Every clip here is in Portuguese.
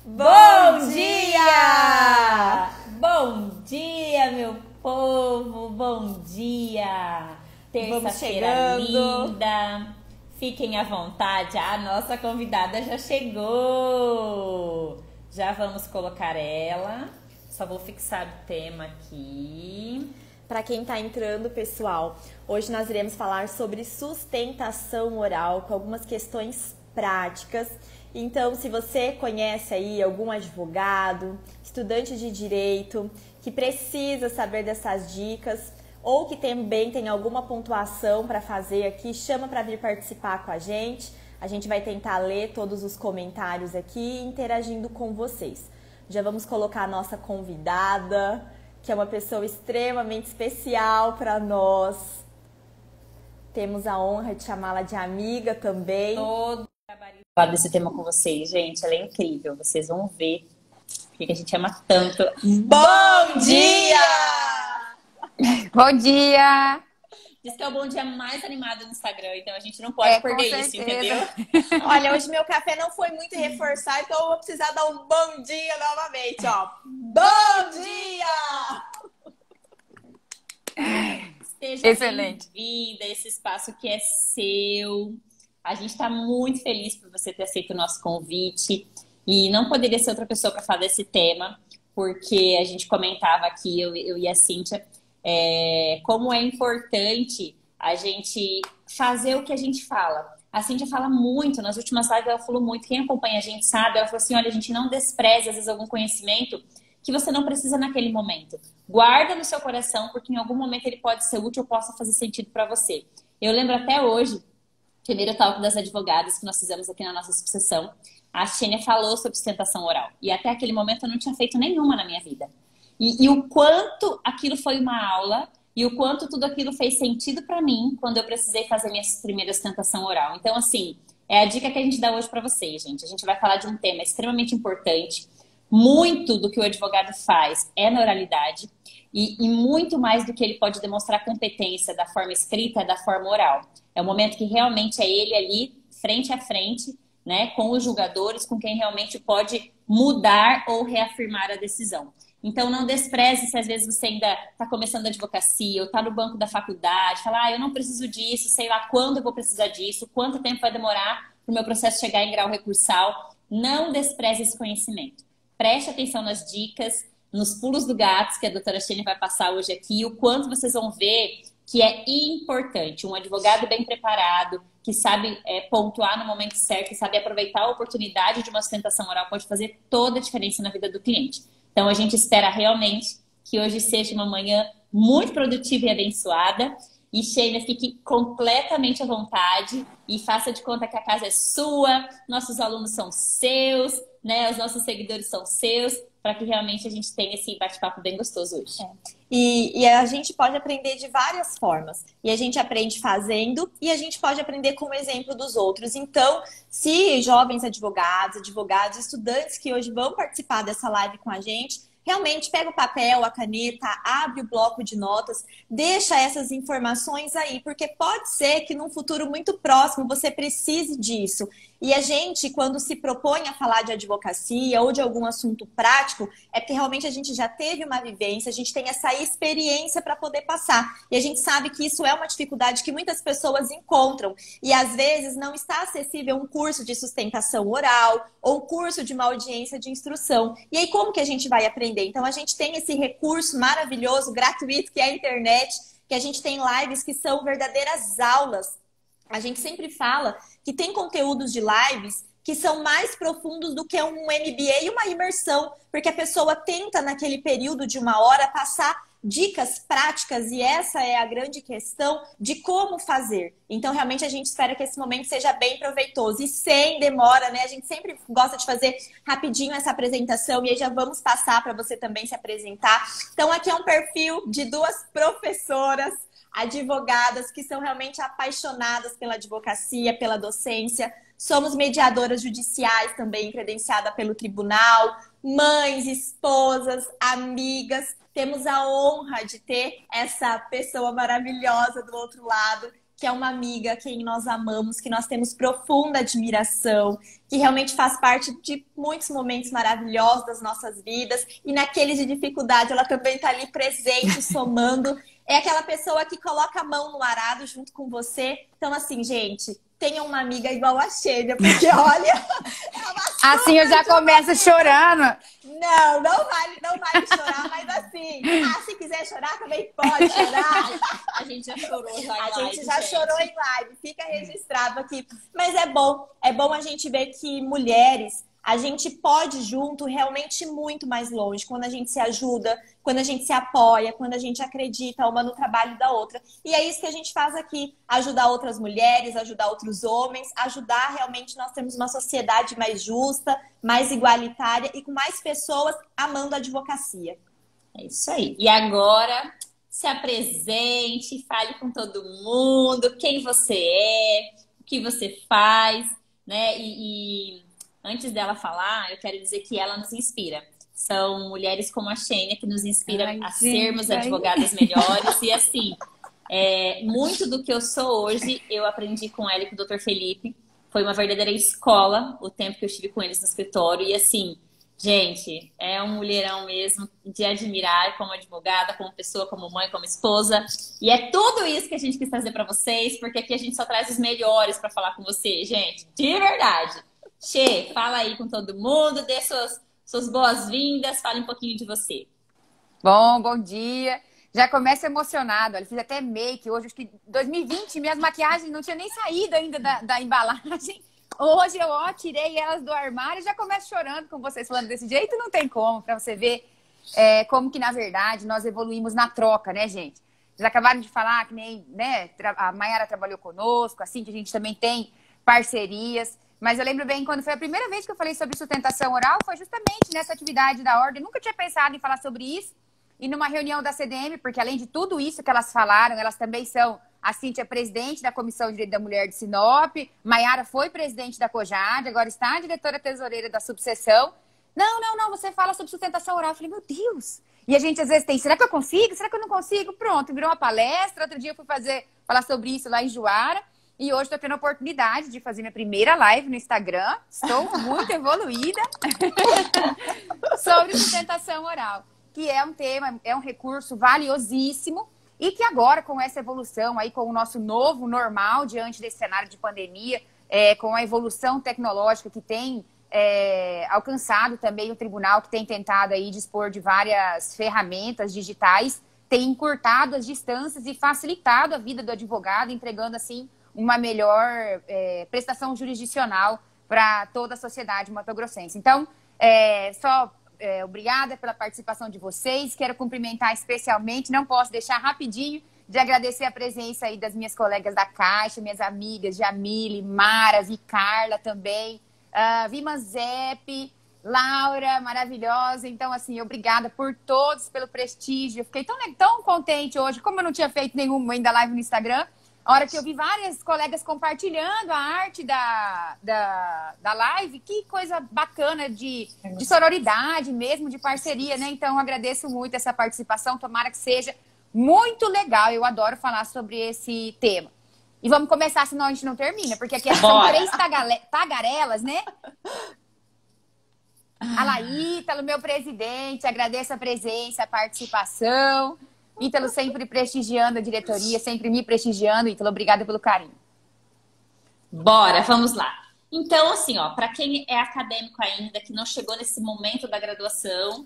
Bom dia! Bom dia, meu povo! Bom dia! Terça-feira linda! Fiquem à vontade, a nossa convidada já chegou! Já vamos colocar ela. Só vou fixar o tema aqui. Para quem está entrando, pessoal, hoje nós iremos falar sobre sustentação oral com algumas questões práticas. Então, se você conhece aí algum advogado, estudante de direito, que precisa saber dessas dicas ou que também tem alguma pontuação para fazer aqui, chama para vir participar com a gente. A gente vai tentar ler todos os comentários aqui interagindo com vocês. Já vamos colocar a nossa convidada, que é uma pessoa extremamente especial para nós. Temos a honra de chamá-la de amiga também. Todo trabalho desse tema com vocês, gente. Ela é incrível. Vocês vão ver porque a gente ama tanto. Bom dia! Bom dia! Diz que é o bom dia mais animado no Instagram, então a gente não pode perder isso, entendeu? Olha, hoje meu café não foi muito reforçado, então eu vou precisar dar um bom dia novamente, ó. Bom dia! Seja bem-vinda a esse espaço que é seu. A gente está muito feliz por você ter aceito o nosso convite. E não poderia ser outra pessoa para falar desse tema, porque a gente comentava aqui, eu e a Cíntia, como é importante a gente fazer o que a gente fala. A Cíntia fala muito, nas últimas lives ela falou muito, quem acompanha a gente sabe, ela falou assim, olha, a gente não despreza às vezes algum conhecimento que você não precisa naquele momento. Guarda no seu coração, porque em algum momento ele pode ser útil ou possa fazer sentido para você. Eu lembro até hoje, primeiro talk das advogadas que nós fizemos aqui na nossa sucessão, a Xênia falou sobre sustentação oral. E até aquele momento eu não tinha feito nenhuma na minha vida. E o quanto aquilo foi uma aula e o quanto tudo aquilo fez sentido para mim quando eu precisei fazer minha primeira sustentação oral. Então, assim, é a dica que a gente dá hoje para vocês, gente. A gente vai falar de um tema extremamente importante. Muito do que o advogado faz é na oralidade e muito mais do que ele pode demonstrar competência da forma escrita, é da forma oral. É o momento que realmente é ele ali, frente a frente, né, com os julgadores, com quem realmente pode mudar ou reafirmar a decisão. Então, não despreze se às vezes você ainda está começando a advocacia ou está no banco da faculdade, fala, eu não preciso disso, sei lá quando eu vou precisar disso, quanto tempo vai demorar para o meu processo chegar em grau recursal. Não despreze esse conhecimento. Preste atenção nas dicas, nos pulos do gato que a doutora Xênia vai passar hoje aqui, o quanto vocês vão ver que é importante. Um advogado bem preparado, que sabe pontuar no momento certo, que sabe aproveitar a oportunidade de uma sustentação oral, pode fazer toda a diferença na vida do cliente. Então, a gente espera realmente que hoje seja uma manhã muito produtiva e abençoada. E, Sheila, fique completamente à vontade e faça de conta que a casa é sua, nossos alunos são seus, né? Os nossos seguidores são seus, para que realmente a gente tenha esse bate-papo bem gostoso hoje. E a gente pode aprender de várias formas. E a gente aprende fazendo e a gente pode aprender com o exemplo dos outros. Então, se jovens advogados, estudantes que hoje vão participar dessa live com a gente, realmente pega o papel, a caneta, abre o bloco de notas, deixa essas informações aí, porque pode ser que num futuro muito próximo você precise disso. E a gente, quando se propõe a falar de advocacia ou de algum assunto prático, é porque realmente a gente já teve uma vivência, a gente tem essa experiência para poder passar. E a gente sabe que isso é uma dificuldade que muitas pessoas encontram. E às vezes não está acessível um curso de sustentação oral ou um curso de uma audiência de instrução. E aí como que a gente vai aprender? Então a gente tem esse recurso maravilhoso, gratuito, que é a internet, que a gente tem lives que são verdadeiras aulas. A gente sempre fala que tem conteúdos de lives que são mais profundos do que um MBA e uma imersão, porque a pessoa tenta naquele período de uma hora passar dicas práticas e essa é a grande questão de como fazer. Então, realmente, a gente espera que esse momento seja bem proveitoso e sem demora, né? A gente sempre gosta de fazer rapidinho essa apresentação e aí já vamos passar para você também se apresentar. Então, aqui é um perfil de duas professoras, advogadas que são realmente apaixonadas pela advocacia, pela docência. Somos mediadoras judiciais também, credenciada pelo tribunal, mães, esposas, amigas. Temos a honra de ter essa pessoa maravilhosa do outro lado, que é uma amiga, quem nós amamos, que nós temos profunda admiração, que realmente faz parte de muitos momentos maravilhosos das nossas vidas. E naqueles de dificuldade, ela também está ali presente, somando. É aquela pessoa que coloca a mão no arado junto com você. Então, assim, gente, tenha uma amiga igual a Xênia, porque olha, é uma assim eu já começo chorando. Não vale chorar, mas assim, se quiser chorar, também pode chorar. A gente já chorou já em live. A gente já gente. chorou em live, fica registrado aqui. Mas é bom a gente ver que mulheres, a gente pode junto realmente ir muito mais longe, quando a gente se ajuda, quando a gente se apoia, quando a gente acredita uma no trabalho da outra. E é isso que a gente faz aqui, ajudar outras mulheres, ajudar outros homens, ajudar realmente nós termos uma sociedade mais justa, mais igualitária e com mais pessoas amando a advocacia. É isso aí. E agora, se apresente, fale com todo mundo, quem você é, o que você faz, né? Antes dela falar, eu quero dizer que ela nos inspira. São mulheres como a Xênia que nos inspira a sermos advogadas melhores. E assim, muito do que eu sou hoje, eu aprendi com ela e com o Dr. Felipe. Foi uma verdadeira escola o tempo que eu estive com eles no escritório. E assim, gente, é um mulherão mesmo de admirar como advogada, como pessoa, como mãe, como esposa. E é tudo isso que a gente quis trazer para vocês, porque aqui a gente só traz os melhores para falar com vocês, gente. De verdade. Xê, fala aí com todo mundo, dê suas boas-vindas, fale um pouquinho de você. Bom dia. Já começo emocionado. Olha, fiz até make hoje, acho que 2020, minhas maquiagens não tinha nem saído ainda da embalagem. Hoje eu tirei elas do armário e já começo chorando com vocês falando desse jeito. Não tem como, para você ver como que, na verdade, nós evoluímos na troca, né, gente? Vocês acabaram de falar que nem, né, a Mayara trabalhou conosco, assim que a gente também tem parcerias. Mas eu lembro bem, quando foi a primeira vez que eu falei sobre sustentação oral, foi justamente nessa atividade da ordem. Eu nunca tinha pensado em falar sobre isso. E numa reunião da CDM, porque além de tudo isso que elas falaram, elas também são, a Cíntia é presidente da Comissão de Direito da Mulher de Sinop, Mayara foi presidente da COJAD, agora está a diretora tesoureira da subseção. Não, você fala sobre sustentação oral. Eu falei, meu Deus! E a gente às vezes tem, será que eu consigo? Será que eu não consigo? Pronto, virou uma palestra. Outro dia eu fui falar sobre isso lá em Juara. E hoje estou tendo a oportunidade de fazer minha primeira live no Instagram. Estou muito evoluída sobre sustentação oral, que é um tema, é um recurso valiosíssimo e que agora, com essa evolução, aí, com o nosso novo normal diante desse cenário de pandemia, com a evolução tecnológica que tem alcançado também o tribunal, que tem tentado aí dispor de várias ferramentas digitais, tem encurtado as distâncias e facilitado a vida do advogado, entregando assim uma melhor prestação jurisdicional para toda a sociedade matogrossense. Então, obrigada pela participação de vocês. Quero cumprimentar especialmente, não posso deixar rapidinho de agradecer a presença aí das minhas colegas da Caixa, minhas amigas Jamile, Mara, Carla também, Vimanzep, Laura, maravilhosa. Então, assim, obrigada por todos, pelo prestígio. Eu fiquei tão contente hoje, como eu não tinha feito nenhuma ainda live no Instagram. A hora que eu vi várias colegas compartilhando a arte da live, que coisa bacana de sororidade mesmo, de parceria, né? Então, eu agradeço muito essa participação, tomara que seja muito legal. Eu adoro falar sobre esse tema. E vamos começar, senão a gente não termina, porque aqui são 3 tagarelas, né? A Laítalo, meu presidente, agradeço a presença, a participação. Ítalo sempre prestigiando a diretoria, sempre me prestigiando. Ítalo, obrigada pelo carinho. Bora, vamos lá. Então, assim, ó, para quem é acadêmico ainda, que não chegou nesse momento da graduação,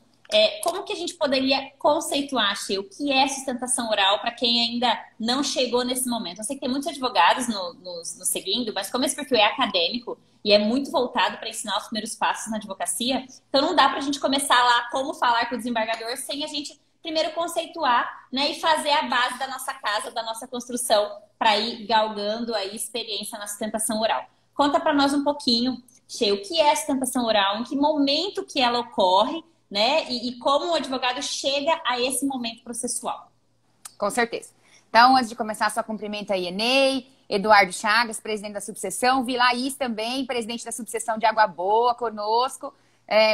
como que a gente poderia conceituar, Xê, o que é sustentação oral para quem ainda não chegou nesse momento? Eu sei que tem muitos advogados nos seguindo, mas como esse perfil é acadêmico e é muito voltado para ensinar os primeiros passos na advocacia, então não dá para a gente começar lá como falar com o desembargador sem a gente primeiro conceituar, né, e fazer a base da nossa casa, da nossa construção, para ir galgando aí experiência na sustentação oral. Conta para nós um pouquinho, Xê, o que é a sustentação oral, em que momento que ela ocorre, né, e como o advogado chega a esse momento processual. Com certeza. Então, antes de começar, só cumprimento a Enei, Eduardo Chagas, presidente da subseção, Vilaís também, presidente da subseção de Água Boa, conosco.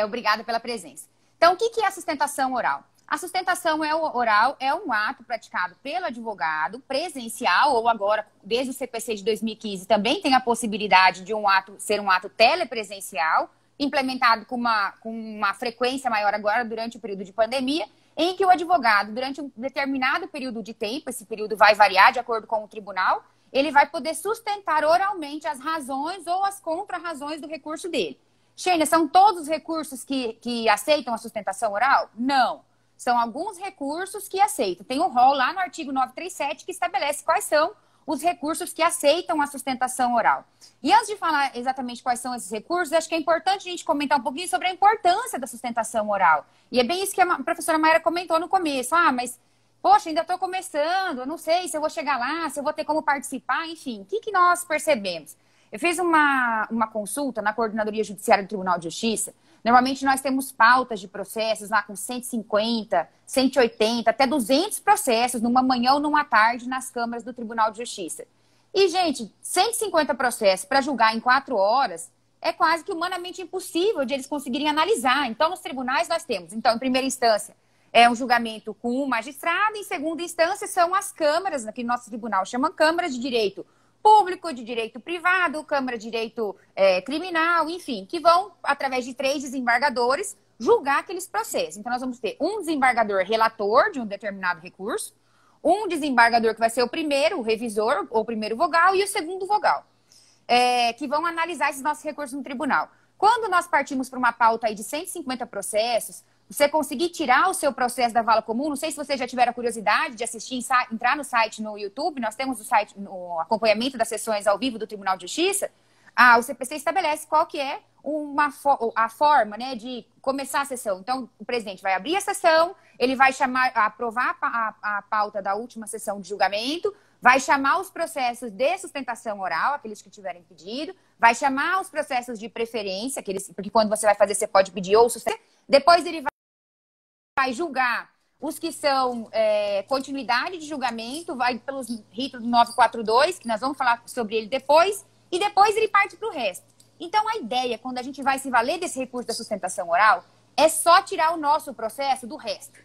Obrigada pela presença. Então, o que é a sustentação oral? A sustentação oral é um ato praticado pelo advogado presencial, ou agora, desde o CPC de 2015, também tem a possibilidade de ser um ato telepresencial, implementado com uma frequência maior agora durante o período de pandemia, em que o advogado, durante um determinado período de tempo, esse período vai variar de acordo com o tribunal, ele vai poder sustentar oralmente as razões ou as contra-razões do recurso dele. Xênia, são todos os recursos que aceitam a sustentação oral? Não. São alguns recursos que aceitam. Tem um rol lá no artigo 937 que estabelece quais são os recursos que aceitam a sustentação oral. E antes de falar exatamente quais são esses recursos, acho que é importante a gente comentar um pouquinho sobre a importância da sustentação oral. E é bem isso que a professora Mayra comentou no começo. Mas, poxa, ainda estou começando, eu não sei se eu vou chegar lá, se eu vou ter como participar, enfim. O que nós percebemos? Eu fiz uma consulta na Coordenadoria Judiciária do Tribunal de Justiça. Normalmente nós temos pautas de processos lá com 150, 180, até 200 processos numa manhã ou numa tarde nas câmaras do Tribunal de Justiça. E, gente, 150 processos para julgar em 4 horas é quase que humanamente impossível de eles conseguirem analisar. Então, nos tribunais nós temos, então, em primeira instância, é um julgamento com um magistrado, em segunda instância são as câmaras, que nosso tribunal chama câmaras de direito público, de direito privado, Câmara de Direito Criminal, enfim, que vão, através de 3 desembargadores, julgar aqueles processos. Então, nós vamos ter um desembargador relator de um determinado recurso, um desembargador que vai ser o primeiro, o revisor, ou o primeiro vogal, e o segundo vogal, que vão analisar esses nossos recursos no tribunal. Quando nós partimos para uma pauta aí de 150 processos, você conseguir tirar o seu processo da vala comum, não sei se vocês já tiveram a curiosidade de assistir, entrar no site no YouTube, nós temos o site, o acompanhamento das sessões ao vivo do Tribunal de Justiça, o CPC estabelece qual que é a forma, né, de começar a sessão. Então, o presidente vai abrir a sessão, ele vai aprovar a pauta da última sessão de julgamento, vai chamar os processos de sustentação oral, aqueles que tiverem pedido, vai chamar os processos de preferência, porque quando você vai fazer, você pode pedir ou sustentar. Depois ele vai julgar os que são continuidade de julgamento, vai pelos ritos do 942, que nós vamos falar sobre ele depois, e depois ele parte para o resto. Então, a ideia, quando a gente vai se valer desse recurso da sustentação oral, é só tirar o nosso processo do resto.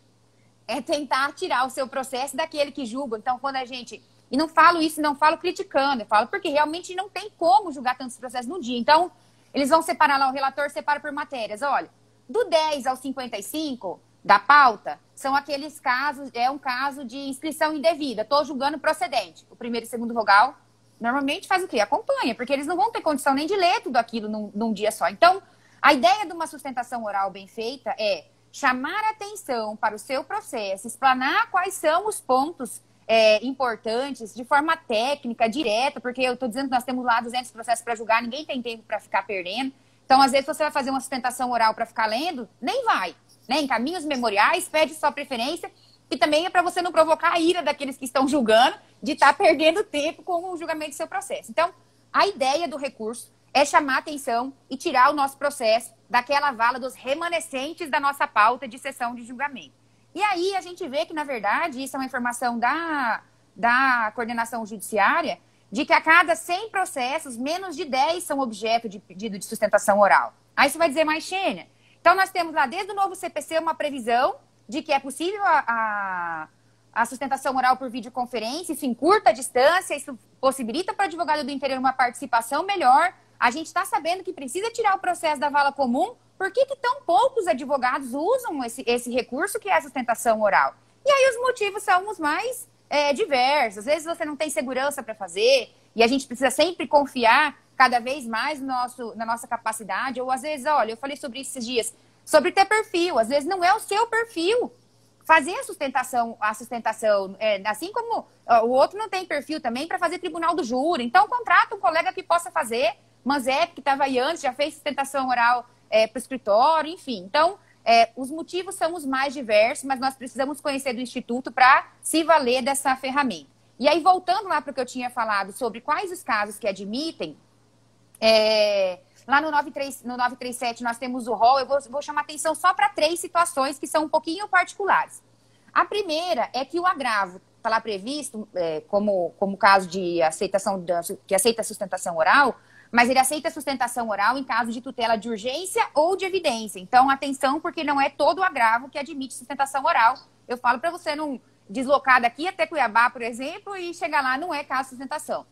É tentar tirar o seu processo daquele que julga. Então, quando a gente... E não falo isso, não falo criticando, eu falo porque realmente não tem como julgar tantos processos no dia. Então, eles vão separar lá, o relator separa por matérias. Olha, do 10 ao 55 da pauta, são aqueles casos, é um caso de inscrição indevida. Estou julgando procedente. O primeiro e segundo vogal, normalmente faz o quê? Acompanha, porque eles não vão ter condição nem de ler tudo aquilo num dia só. Então, a ideia de uma sustentação oral bem feita é chamar a atenção para o seu processo, explanar quais são os pontos importantes, de forma técnica, direta, porque eu estou dizendo que nós temos lá 200 processos para julgar, ninguém tem tempo para ficar perdendo. Então, às vezes, você vai fazer uma sustentação oral para ficar lendo, nem vai. Né? Encaminha os memoriais, pede sua preferência, que também é para você não provocar a ira daqueles que estão julgando, de estar perdendo tempo com o julgamento do seu processo. Então, a ideia do recurso é chamar a atenção e tirar o nosso processo daquela vala dos remanescentes da nossa pauta de sessão de julgamento. E aí a gente vê que, na verdade, isso é uma informação da coordenação judiciária, de que a cada 100 processos, menos de 10 são objeto de pedido de sustentação oral. Aí você vai dizer, mais Xênia. Então, nós temos lá, desde o novo CPC, uma previsão de que é possível a sustentação oral por videoconferência, isso encurta a distância, isso possibilita para o advogado do interior uma participação melhor. A gente está sabendo que precisa tirar o processo da vala comum. Por que tão poucos advogados usam esse recurso que é a sustentação oral? E aí os motivos são os mais diversos. Às vezes você não tem segurança para fazer e a gente precisa sempre confiar cada vez mais na nossa capacidade. Ou às vezes, olha, eu falei sobre isso esses dias, sobre ter perfil. Às vezes não é o seu perfil fazer a sustentação, assim como o outro não tem perfil também para fazer tribunal do júri. Então, contrata um colega que possa fazer. Manzep, que estava aí antes, já fez sustentação oral para o escritório, enfim. Então, os motivos são os mais diversos, mas nós precisamos conhecer do Instituto para se valer dessa ferramenta. E aí, voltando lá para o que eu tinha falado sobre quais os casos que admitem, lá no 937 nós temos o rol, eu vou chamar atenção só para 3 situações que são um pouquinho particulares. A primeira é que o agravo está lá previsto, como caso de aceitação, que aceita a sustentação oral, mas ele aceita a sustentação oral em caso de tutela de urgência ou de evidência. Então, atenção, porque não é todo o agravo que admite sustentação oral. Eu falo para você não deslocar daqui até Cuiabá, por exemplo, e chegar lá não é caso de sustentação.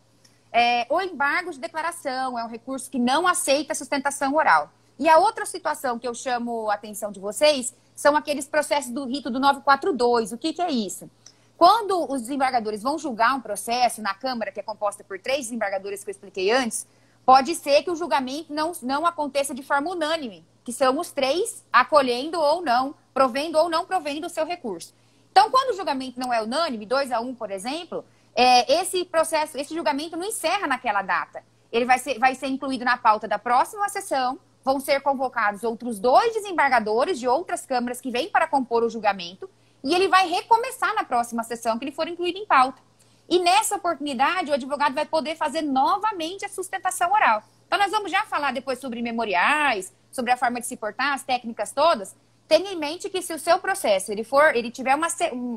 O embargo de declaração é um recurso que não aceita sustentação oral. E a outra situação que eu chamo a atenção de vocês são aqueles processos do rito do 942. O que é isso? Quando os desembargadores vão julgar um processo na Câmara, que é composta por 3 desembargadores que eu expliquei antes, pode ser que o julgamento não aconteça de forma unânime, que são os 3 acolhendo ou não, provendo ou não provendo o seu recurso. Então, quando o julgamento não é unânime, 2-1, por exemplo, esse julgamento não encerra naquela data. Ele vai ser incluído na pauta da próxima sessão, vão ser convocados outros 2 desembargadores de outras câmaras que vêm para compor o julgamento, e ele vai recomeçar na próxima sessão que ele for incluído em pauta. E nessa oportunidade, o advogado vai poder fazer novamente a sustentação oral. Então, nós vamos já falar depois sobre memoriais, sobre a forma de se portar, as técnicas todas. Tenha em mente que se o seu processo ele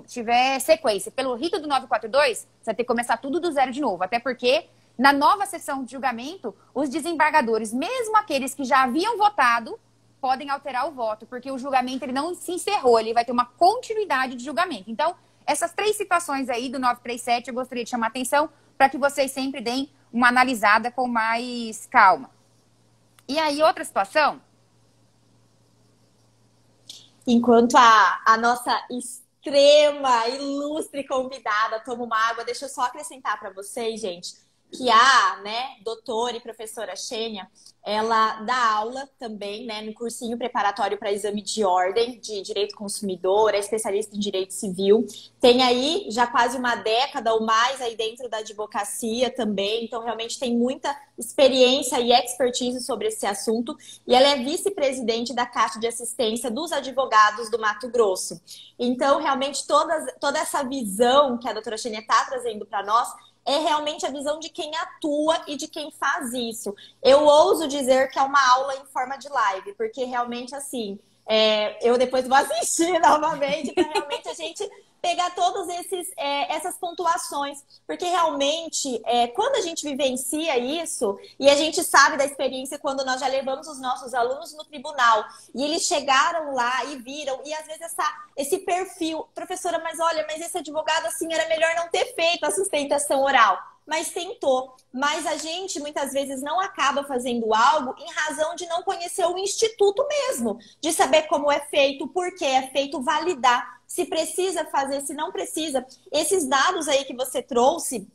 tiver sequência pelo rito do 942, você vai ter que começar tudo do zero de novo. Até porque, na nova sessão de julgamento, os desembargadores, mesmo aqueles que já haviam votado, podem alterar o voto, porque o julgamento ele não se encerrou, ele vai ter uma continuidade de julgamento. Então, essas 3 situações aí do 937, eu gostaria de chamar a atenção para que vocês sempre deem uma analisada com mais calma. E aí, outra situação... Enquanto a nossa extrema, ilustre convidada toma uma água, deixa eu só acrescentar para vocês, gente, que a, doutora e professora Xênia, ela dá aula também, no cursinho preparatório para exame de ordem de direito consumidor, é especialista em direito civil, tem aí já quase uma década ou mais aí dentro da advocacia também, então realmente tem muita experiência e expertise sobre esse assunto, e ela é vice-presidente da Caixa de Assistência dos Advogados do Mato Grosso. Então, realmente, toda essa visão que a doutora Xênia está trazendo para nós é realmente a visão de quem atua e de quem faz isso. Eu ouso dizer que é uma aula em forma de live, porque realmente, assim, eu depois vou assistir novamente para realmente a gente pegar todas essas pontuações. Porque realmente, quando a gente vivencia isso, e a gente sabe da experiência quando nós já levamos os nossos alunos no tribunal, e eles chegaram lá e viram, e às vezes esse perfil, professora, mas esse advogado, assim, era melhor não ter feito a sustentação oral. Mas tentou. Mas a gente, muitas vezes, não acaba fazendo algo em razão de não conhecer o instituto mesmo, de saber como é feito, por que é feito, validar, se precisa fazer, se não precisa. Esses dados aí que você trouxe,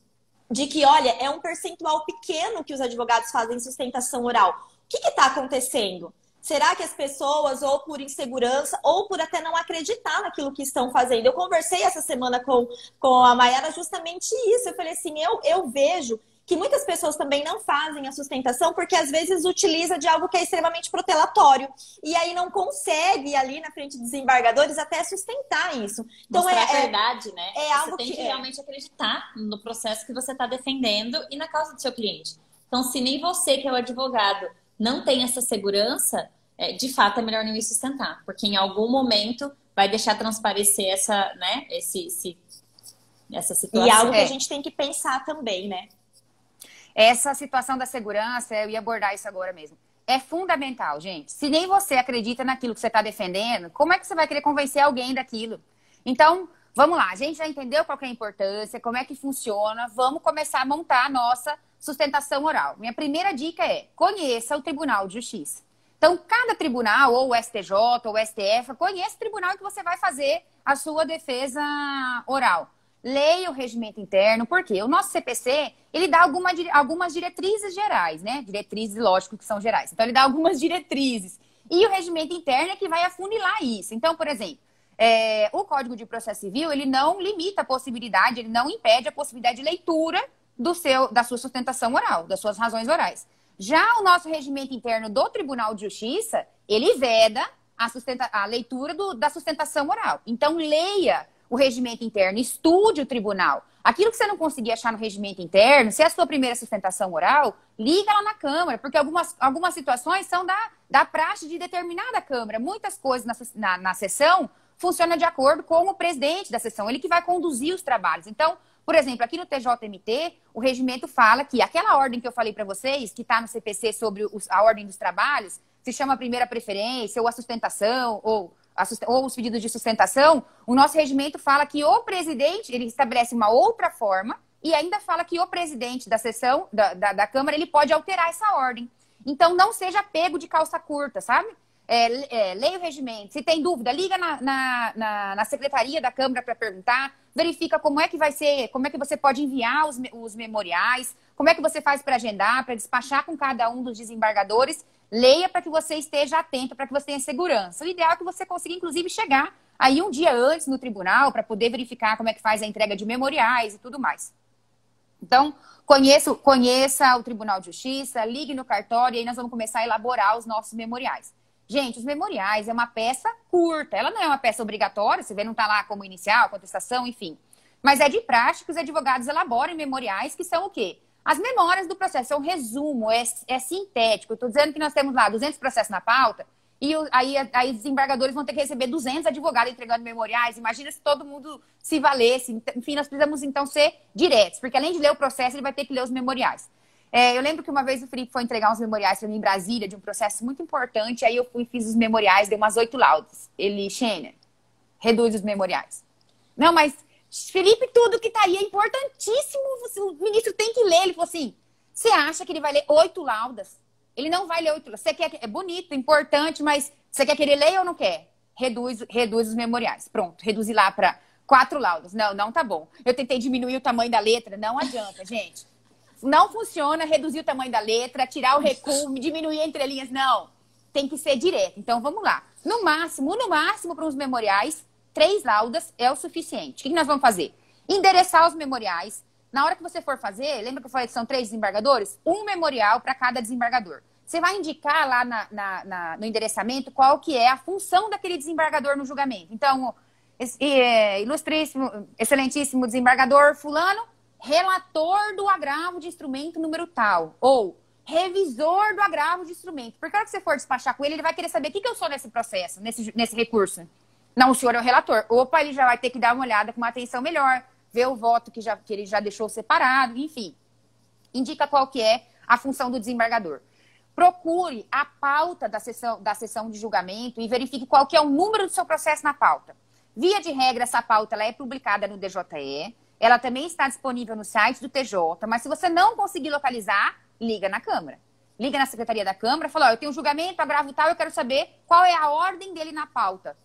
de que, olha, é um percentual pequeno que os advogados fazem sustentação oral. O que está acontecendo? Será que as pessoas, ou por insegurança, ou por até não acreditar naquilo que estão fazendo? Eu conversei essa semana com a Mayara justamente isso. Eu falei assim, eu vejo que muitas pessoas também não fazem a sustentação porque às vezes utiliza de algo que é extremamente protelatório. E aí não consegue ali na frente dos desembargadores até sustentar isso. Então mostrar a verdade, né? É algo você tem que realmente acreditar no processo que você está defendendo e na causa do seu cliente. Então, se nem você, que é o advogado, não tem essa segurança, de fato é melhor não ir sustentar, porque em algum momento vai deixar transparecer essa situação. E algo que a gente tem que pensar também, né? Essa situação da segurança, eu ia abordar isso agora mesmo. É fundamental, gente. Se nem você acredita naquilo que você está defendendo, como é que você vai querer convencer alguém daquilo? Então, vamos lá. A gente já entendeu qual que é a importância, como é que funciona. Vamos começar a montar a nossa sustentação oral. Minha primeira dica é: conheça o Tribunal de Justiça. Então, cada tribunal, ou o STJ, ou o STF, conheça o tribunal que você vai fazer a sua defesa oral. Leia o regimento interno, porque o nosso CPC, ele dá algumas diretrizes gerais, né? Diretrizes, lógico, que são gerais. Então, ele dá algumas diretrizes. E o regimento interno é que vai afunilar isso. Então, por exemplo, o Código de Processo Civil, ele não limita a possibilidade, ele não impede a possibilidade de leitura da sua sustentação oral, das suas razões orais. Já o nosso regimento interno do Tribunal de Justiça, ele veda a leitura da sustentação oral. Então, leia o regimento interno, estude o tribunal. Aquilo que você não conseguir achar no regimento interno, se é a sua primeira sustentação oral, liga lá na Câmara, porque algumas situações são da praxe de determinada Câmara. Muitas coisas na sessão funcionam de acordo com o presidente da sessão, ele que vai conduzir os trabalhos. Então, Por exemplo, aqui no TJMT, o regimento fala que aquela ordem que eu falei para vocês, que está no CPC sobre a ordem dos trabalhos, se chama primeira preferência, ou a sustentação, ou os pedidos de sustentação, o nosso regimento fala que o presidente, ele estabelece uma outra forma e ainda fala que o presidente da sessão, da Câmara, ele pode alterar essa ordem. Então, não seja pego de calça curta, sabe? Leia o regimento. Se tem dúvida, liga na secretaria da Câmara para perguntar, verifica como é que vai ser, como é que você pode enviar os memoriais, como é que você faz para agendar, para despachar com cada um dos desembargadores. Leia para que você esteja atento, para que você tenha segurança. O ideal é que você consiga, inclusive, chegar aí um dia antes no tribunal para poder verificar como é que faz a entrega de memoriais e tudo mais. Então, conheça o Tribunal de Justiça, ligue no cartório e aí nós vamos começar a elaborar os nossos memoriais. Gente, os memoriais é uma peça curta, ela não é uma peça obrigatória, você vê, não está lá como inicial, contestação, enfim. Mas é de prática que os advogados elaborem memoriais que são o quê? As memórias do processo, é um resumo, é sintético. Eu estou dizendo que nós temos lá 200 processos na pauta e aí os desembargadores vão ter que receber 200 advogados entregando memoriais. Imagina se todo mundo se valesse. Enfim, nós precisamos então ser diretos, porque além de ler o processo, ele vai ter que ler os memoriais. Eu lembro que uma vez o Felipe foi entregar uns memoriais para mim em Brasília, de um processo muito importante, aí eu fui e fiz os memoriais, dei umas 8 laudas. Ele, Xênia, reduz os memoriais. Não, mas, Felipe, tudo que tá aí é importantíssimo, o ministro tem que ler. Ele falou assim, você acha que ele vai ler 8 laudas? Ele não vai ler 8 laudas. Você quer, é bonito, importante, mas você quer que ele leia ou não quer? Reduz os memoriais. Pronto, reduzi lá para 4 laudas. Não tá bom. Eu tentei diminuir o tamanho da letra, não adianta, gente. Não funciona reduzir o tamanho da letra, tirar o recuo, diminuir entre linhas. Não, tem que ser direto. Então, vamos lá. No máximo, para uns memoriais, 3 laudas é o suficiente. O que nós vamos fazer? Endereçar os memoriais. Na hora que você for fazer, lembra que eu falei que são 3 desembargadores? Um memorial para cada desembargador. Você vai indicar lá no endereçamento qual que é a função daquele desembargador no julgamento. Então, ilustríssimo, excelentíssimo desembargador fulano, relator do agravo de instrumento número tal, ou revisor do agravo de instrumento. Porque na hora que você for despachar com ele, ele vai querer saber o que eu sou nesse processo, nesse recurso. Não, o senhor é o relator. Opa, ele já vai ter que dar uma olhada com uma atenção melhor, ver o voto que ele já deixou separado, enfim. Indica qual que é a função do desembargador. Procure a pauta da sessão de julgamento e verifique qual que é o número do seu processo na pauta. Via de regra, essa pauta ela é publicada no DJE. Ela também está disponível no site do TJ, mas se você não conseguir localizar, liga na Câmara. Liga na Secretaria da Câmara, fala, eu tenho um julgamento, agravo tal, eu quero saber qual é a ordem dele na pauta.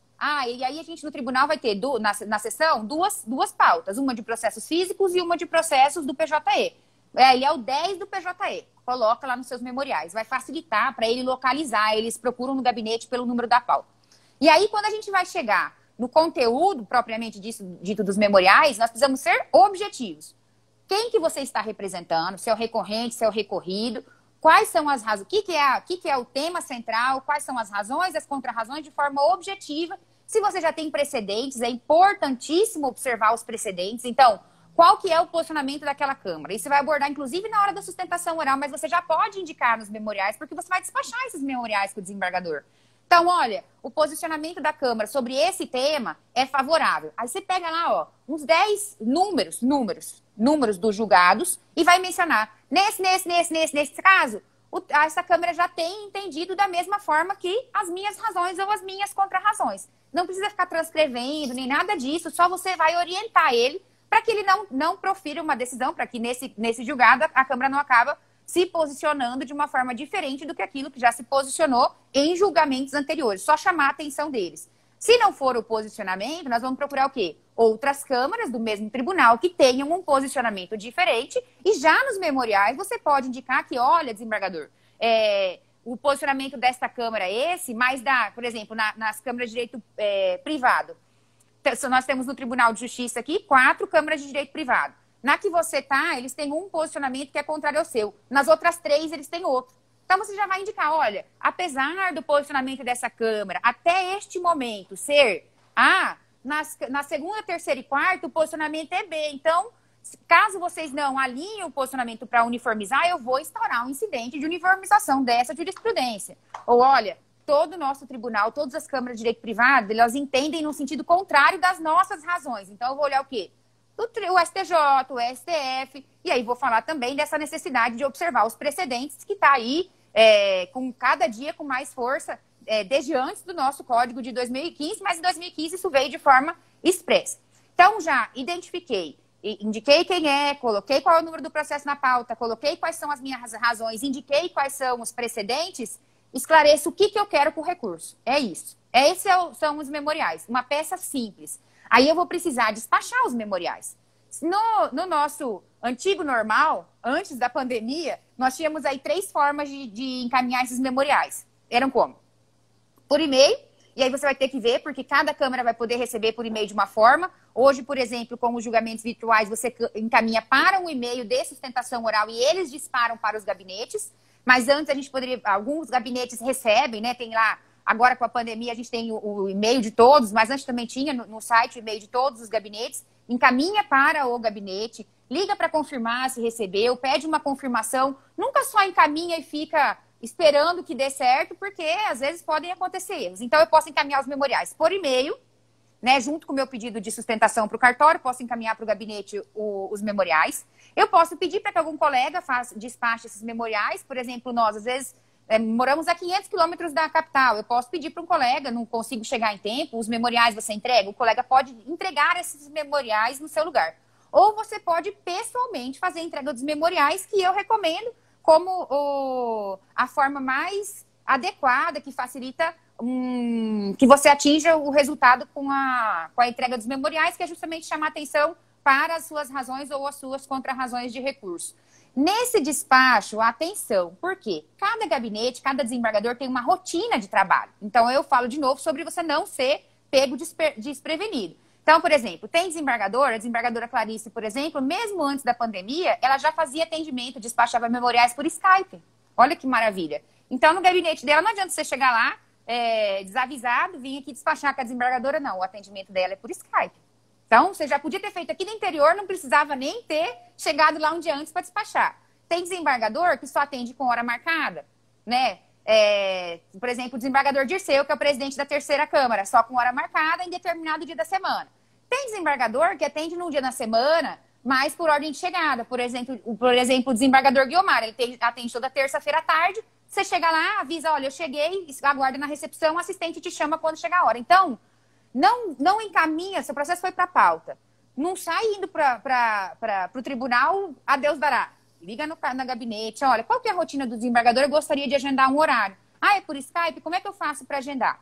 E aí a gente no tribunal vai ter, na sessão, duas pautas, uma de processos físicos e uma de processos do PJE. Ele é o 10 do PJE, coloca lá nos seus memoriais, vai facilitar para ele localizar, eles procuram no gabinete pelo número da pauta. E aí quando a gente vai chegar no conteúdo propriamente dito dos memoriais, nós precisamos ser objetivos. Quem que você está representando? Se é o recorrente, se é o recorrido? Quais são as razões? O que é o tema central? Quais são as razões, as contrarrazões de forma objetiva? Se você já tem precedentes, é importantíssimo observar os precedentes. Então, qual que é o posicionamento daquela Câmara? Isso você vai abordar, inclusive, na hora da sustentação oral, mas você já pode indicar nos memoriais, porque você vai despachar esses memoriais com o desembargador. Então, olha, o posicionamento da Câmara sobre esse tema é favorável. Aí você pega lá, ó, uns 10 números dos julgados e vai mencionar. Nesse caso, essa Câmara já tem entendido da mesma forma que as minhas razões ou as minhas contrarrazões. Não precisa ficar transcrevendo nem nada disso, só você vai orientar ele para que ele não profira uma decisão, para que nesse julgado a Câmara não acaba se posicionando de uma forma diferente do que aquilo que já se posicionou em julgamentos anteriores. Só chamar a atenção deles. Se não for o posicionamento, nós vamos procurar o quê? Outras câmaras do mesmo tribunal que tenham um posicionamento diferente e já nos memoriais você pode indicar que, olha, desembargador, o posicionamento desta câmara é esse, mas por exemplo, nas câmaras de direito privado. Nós temos no Tribunal de Justiça aqui 4 câmaras de direito privado. Na que você está, eles têm um posicionamento que é contrário ao seu. Nas outras 3, eles têm outro. Então, você já vai indicar, olha, apesar do posicionamento dessa Câmara, até este momento, ser A, na segunda, terceira e quarta, o posicionamento é B. Então, caso vocês não alinhem o posicionamento para uniformizar, eu vou instaurar um incidente de uniformização dessa jurisprudência. Ou, olha, todo o nosso tribunal, todas as câmaras de direito privado, elas entendem no sentido contrário das nossas razões. Então, eu vou olhar o quê? o STJ, o STF, e aí vou falar também dessa necessidade de observar os precedentes que está aí com cada dia com mais força, desde antes do nosso código de 2015, mas em 2015 isso veio de forma expressa. Então, já identifiquei, indiquei quem é, coloquei qual é o número do processo na pauta, coloquei quais são as minhas razões, indiquei quais são os precedentes, esclareço o que eu quero com o recurso. É isso. Esses são os memoriais. Uma peça simples. Aí eu vou precisar despachar os memoriais. No nosso antigo normal, antes da pandemia, nós tínhamos aí 3 formas de encaminhar esses memoriais. Eram como? Por e-mail, e aí você vai ter que ver, porque cada Câmara vai poder receber por e-mail de uma forma. Hoje, por exemplo, com os julgamentos virtuais, você encaminha para um e-mail de sustentação oral e eles disparam para os gabinetes. Mas antes a gente poderia, alguns gabinetes recebem, né? Tem lá, agora com a pandemia a gente tem o e-mail de todos, mas antes também tinha no site o e-mail de todos os gabinetes. Encaminha para o gabinete, liga para confirmar se recebeu, pede uma confirmação. Nunca só encaminha e fica esperando que dê certo, porque às vezes podem acontecer erros. Então eu posso encaminhar os memoriais por e-mail, né, junto com o meu pedido de sustentação para o cartório, posso encaminhar para o gabinete os memoriais. Eu posso pedir para que algum colega despache esses memoriais. Por exemplo, nós, às vezes, moramos a 500 quilômetros da capital. Eu posso pedir para um colega, não consigo chegar em tempo, os memoriais você entrega. O colega pode entregar esses memoriais no seu lugar. Ou você pode, pessoalmente, fazer a entrega dos memoriais, que eu recomendo como a forma mais adequada, que facilita que você atinja o resultado com a entrega dos memoriais, que é justamente chamar atenção para as suas razões ou as suas contra-razões de recurso. Nesse despacho, atenção, por quê? Cada gabinete, cada desembargador tem uma rotina de trabalho. Então, eu falo de novo sobre você não ser pego desprevenido. Então, por exemplo, tem desembargadora, a desembargadora Clarice, por exemplo, mesmo antes da pandemia, ela já fazia atendimento, despachava memoriais por Skype. Olha que maravilha. Então, no gabinete dela, não adianta você chegar lá, desavisado, vir aqui despachar com a desembargadora, não. O atendimento dela é por Skype. Então, você já podia ter feito aqui no interior, não precisava nem ter chegado lá um dia antes para despachar. Tem desembargador que só atende com hora marcada, né? Por exemplo, o desembargador Dirceu, que é o presidente da terceira Câmara, só com hora marcada em determinado dia da semana. Tem desembargador que atende num dia da semana, mas por ordem de chegada. Por exemplo, o desembargador Guiomar, ele atende toda terça-feira à tarde. Você chega lá, avisa, olha, eu cheguei, aguarda na recepção, o assistente te chama quando chegar a hora. Então, não encaminha, seu processo foi para pauta. Não sai indo para o tribunal, a Deus dará. Liga no gabinete, olha, qual que é a rotina do desembargador? Eu gostaria de agendar um horário. Ah, é por Skype? Como é que eu faço para agendar?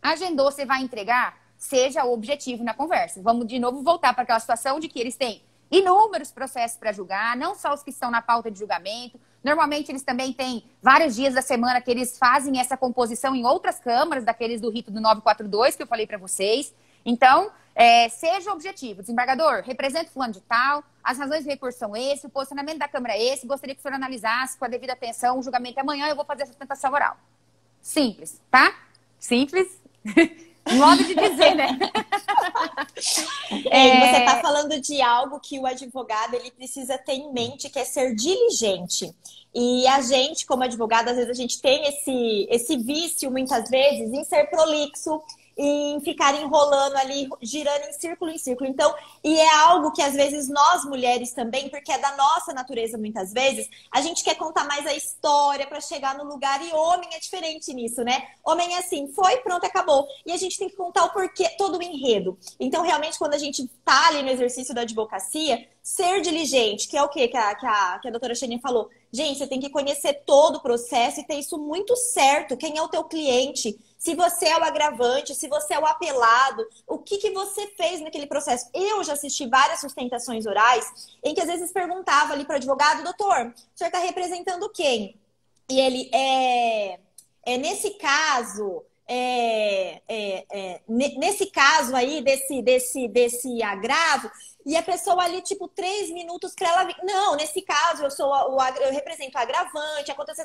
Agendou, você vai entregar? Seja o objetivo na conversa. Vamos de novo voltar para aquela situação de que eles têm inúmeros processos para julgar, não só os que estão na pauta de julgamento. Normalmente eles também têm vários dias da semana que eles fazem essa composição em outras câmaras, daqueles do rito do 942 que eu falei para vocês. Então, seja o objetivo. Desembargador, representa o fulano de tal, as razões do recurso são esse, o posicionamento da Câmara é esse, gostaria que o senhor analisasse com a devida atenção, o julgamento é amanhã, eu vou fazer a sustentação oral. Simples, tá? Simples. Modo de dizer, né? Você está falando de algo que o advogado ele precisa ter em mente, que é ser diligente. E a gente, como advogado, às vezes a gente tem esse vício, muitas vezes, em ser prolixo, em ficar enrolando ali, girando em círculo. Então, e é algo que às vezes nós mulheres também, porque é da nossa natureza muitas vezes, a gente quer contar mais a história para chegar no lugar, e homem é diferente nisso, né? Homem é assim, foi, pronto, acabou. E a gente tem que contar o porquê, todo o enredo. Então, realmente, quando a gente tá ali no exercício da advocacia, ser diligente, que é o quê? Que a doutora Xenia falou. Gente, você tem que conhecer todo o processo e ter isso muito certo. Quem é o teu cliente? Se você é o agravante, se você é o apelado, o que você fez naquele processo? Eu já assisti várias sustentações orais em que às vezes perguntava ali para o advogado, doutor, o senhor está representando quem? E ele, nesse caso... nesse caso aí, desse agravo, e a pessoa ali, tipo, 3 minutos para ela... Não, nesse caso, eu represento o agravante, aconteceu...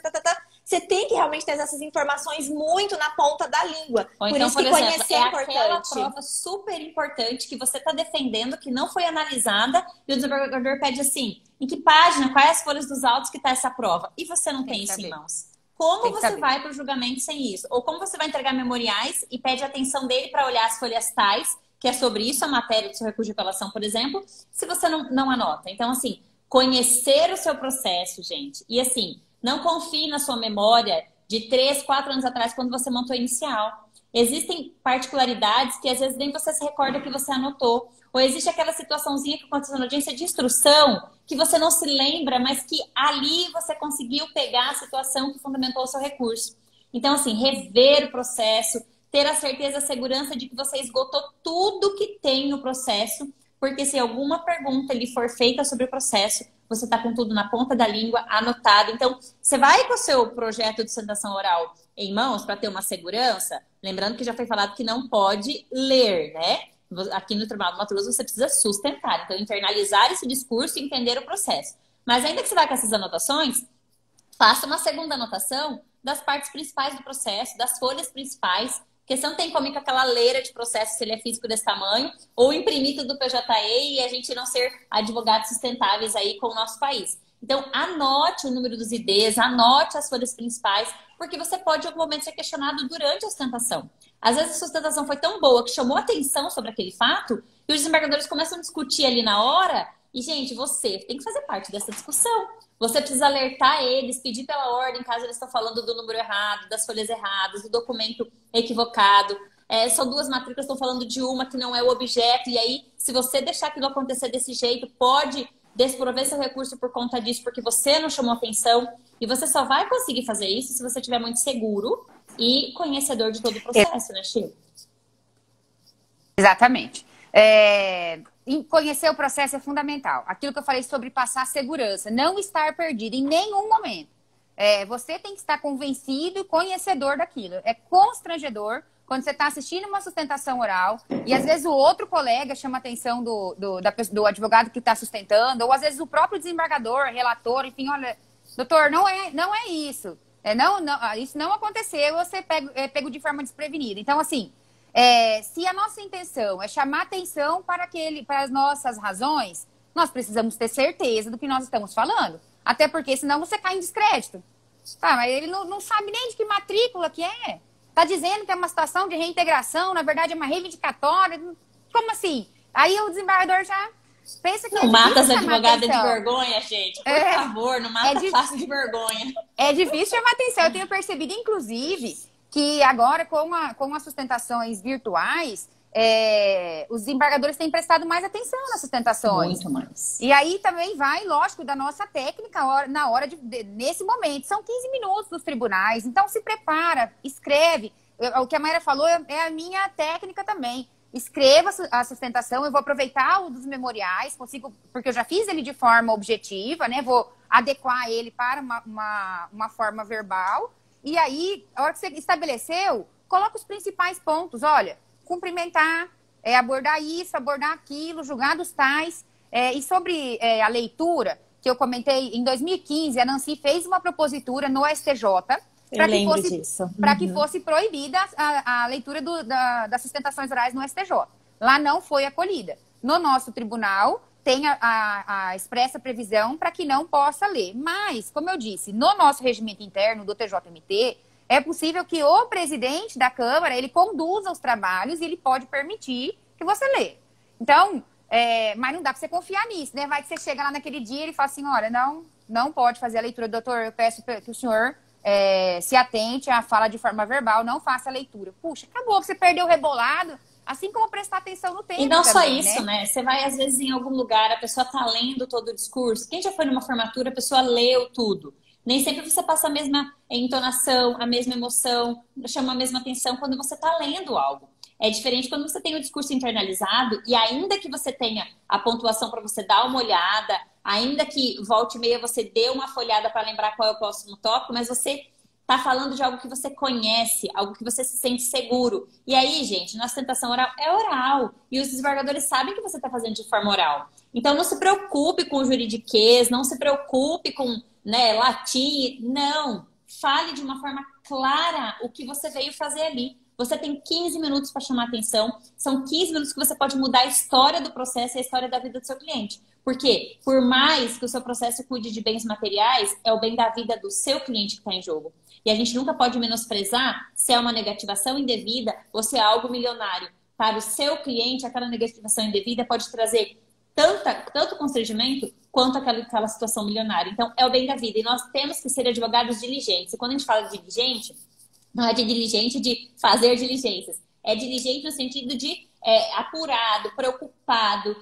Você tem que realmente ter essas informações muito na ponta da língua. Ou por então, isso por que exemplo, conhecer é importante. Aquela prova super importante que você está defendendo, que não foi analisada, e o desembargador pede assim, em que página, quais as folhas dos autos que está essa prova? E você não tem isso em mãos. Como você vai para o julgamento sem isso? Ou como você vai entregar memoriais e pede a atenção dele para olhar as folhas tais, que é sobre isso a matéria do seu recurso de apelação, por exemplo, se você não anota. Então, assim, conhecer o seu processo, gente. E, assim, não confie na sua memória de 3, 4 anos atrás, quando você montou a inicial. Existem particularidades que, às vezes, nem você se recorda que você anotou. Ou existe aquela situaçãozinha que aconteceu na audiência de instrução, que você não se lembra, mas que ali você conseguiu pegar a situação que fundamentou o seu recurso. Então, assim, rever o processo, ter a certeza, a segurança de que você esgotou tudo que tem no processo, porque se alguma pergunta lhe for feita sobre o processo, você está com tudo na ponta da língua, anotado. Então, você vai com o seu projeto de sustentação oral em mãos para ter uma segurança, lembrando que já foi falado que não pode ler, né? Aqui no Tribunal do Mato Grosso você precisa sustentar. Então, internalizar esse discurso e entender o processo. Mas ainda que você vá com essas anotações, faça uma segunda anotação das partes principais do processo, das folhas principais, porque você não tem como ir com aquela leira de processo, se ele é físico desse tamanho, ou imprimir tudo do PJE e a gente não ser advogados sustentáveis aí com o nosso país. Então, anote o número dos IDs, anote as folhas principais, porque você pode, em algum momento, ser questionado durante a sustentação. Às vezes, a sustentação foi tão boa que chamou atenção sobre aquele fato, e os desembargadores começam a discutir ali na hora, e, gente, você tem que fazer parte dessa discussão. Você precisa alertar eles, pedir pela ordem, caso eles estão falando do número errado, das folhas erradas, do documento equivocado. São 2 matrículas, estão falando de uma que não é o objeto. E aí, se você deixar aquilo acontecer desse jeito, pode desprover seu recurso por conta disso, porque você não chamou atenção. E você só vai conseguir fazer isso se você estiver muito seguro e conhecedor de todo o processo, né, Chico? Exatamente. Conhecer o processo é fundamental. Aquilo que eu falei sobre passar segurança, não estar perdido em nenhum momento. Você tem que estar convencido e conhecedor daquilo. É constrangedor quando você está assistindo uma sustentação oral e às vezes o outro colega chama a atenção do advogado que está sustentando, ou às vezes o próprio desembargador, relator, enfim, olha, doutor, não é isso. Isso não aconteceu, você é pego de forma desprevenida. Então, assim, se a nossa intenção é chamar atenção para as nossas razões, nós precisamos ter certeza do que nós estamos falando. Até porque senão você cai em descrédito. Tá, mas ele não sabe nem de que matrícula que é. Tá dizendo que é uma situação de reintegração, na verdade é uma reivindicatória. Como assim? Aí o desembargador já pensa que não mata as advogadas de vergonha, gente. Por favor, não mata fácil de vergonha. É difícil chamar atenção. Eu tenho percebido, inclusive, que agora, com as sustentações virtuais, os desembargadores têm prestado mais atenção nas sustentações. Muito mais. E aí também vai, lógico, da nossa técnica na hora nesse momento. São 15 minutos nos tribunais. Então, se prepara, escreve. O que a Mayra falou é a minha técnica também. Escreva a sustentação, eu vou aproveitar o dos memoriais, porque eu já fiz ele de forma objetiva, né? Vou adequar ele para uma forma verbal. E aí, a hora que você estabeleceu, coloca os principais pontos. Olha, cumprimentar, abordar isso, abordar aquilo, julgados tais. E sobre a leitura, que eu comentei, em 2015, a Nancy fez uma propositura no STJ para que fosse proibida a leitura das sustentações orais no STJ. Lá não foi acolhida. No nosso tribunal, tem a expressa previsão para que não possa ler. Mas, como eu disse, no nosso regimento interno do TJMT, é possível que o presidente da Câmara, ele conduza os trabalhos e ele pode permitir que você lê. Então, mas não dá para você confiar nisso, né? Vai que você chega lá naquele dia e ele fala assim, olha, não pode fazer a leitura, doutor, eu peço que o senhor se atente à fala de forma verbal, não faça a leitura. Puxa, acabou, você perdeu o rebolado, assim como prestar atenção no tempo. E não também, só isso, né? Você vai, às vezes, em algum lugar, a pessoa tá lendo todo o discurso. Quem já foi numa formatura, a pessoa leu tudo. Nem sempre você passa a mesma entonação, a mesma emoção, chama a mesma atenção quando você está lendo algo. É diferente quando você tem o discurso internalizado e ainda que você tenha a pontuação para você dar uma olhada, ainda que volte e meia você dê uma folhada para lembrar qual é o próximo tópico, mas você está falando de algo que você conhece, algo que você se sente seguro. E aí, gente, na sustentação oral é oral. E os desembargadores sabem que você está fazendo de forma oral. Então, não se preocupe com o juridiquês, não se preocupe com latim. Não. Fale de uma forma clara o que você veio fazer ali. Você tem 15 minutos para chamar atenção. São 15 minutos que você pode mudar a história do processo e a história da vida do seu cliente. Porque, por mais que o seu processo cuide de bens materiais, é o bem da vida do seu cliente que está em jogo. E a gente nunca pode menosprezar se é uma negativação indevida ou se é algo milionário. para o seu cliente, aquela negociação indevida pode trazer tanto constrangimento quanto aquela situação milionária. Então, é o bem da vida. E nós temos que ser advogados diligentes. E quando a gente fala de diligente, não é de diligente de fazer diligências. É diligente no sentido de apurado, preocupado,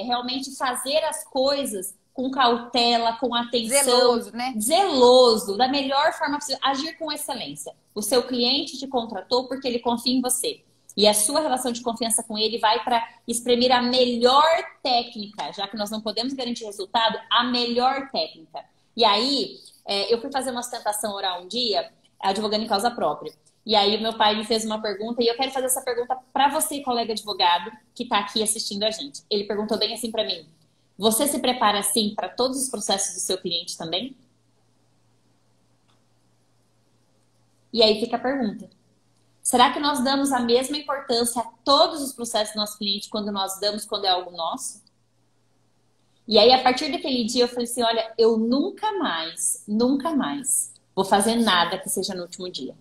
realmente fazer as coisas com cautela, com atenção. Zeloso, né? Zeloso, da melhor forma possível. Agir com excelência. O seu cliente te contratou porque ele confia em você. E a sua relação de confiança com ele vai para espremer a melhor técnica, já que nós não podemos garantir resultado, a melhor técnica. E aí, eu fui fazer uma sustentação oral um dia, advogando em causa própria. E aí, o meu pai me fez uma pergunta, e eu quero fazer essa pergunta para você, colega advogado, que está aqui assistindo a gente. Ele perguntou bem assim para mim: você se prepara assim para todos os processos do seu cliente também? E aí fica a pergunta. Será que nós damos a mesma importância a todos os processos do nosso cliente quando nós damos quando é algo nosso? E aí, a partir daquele dia, eu falei assim, olha, eu nunca mais vou fazer nada que seja no último dia.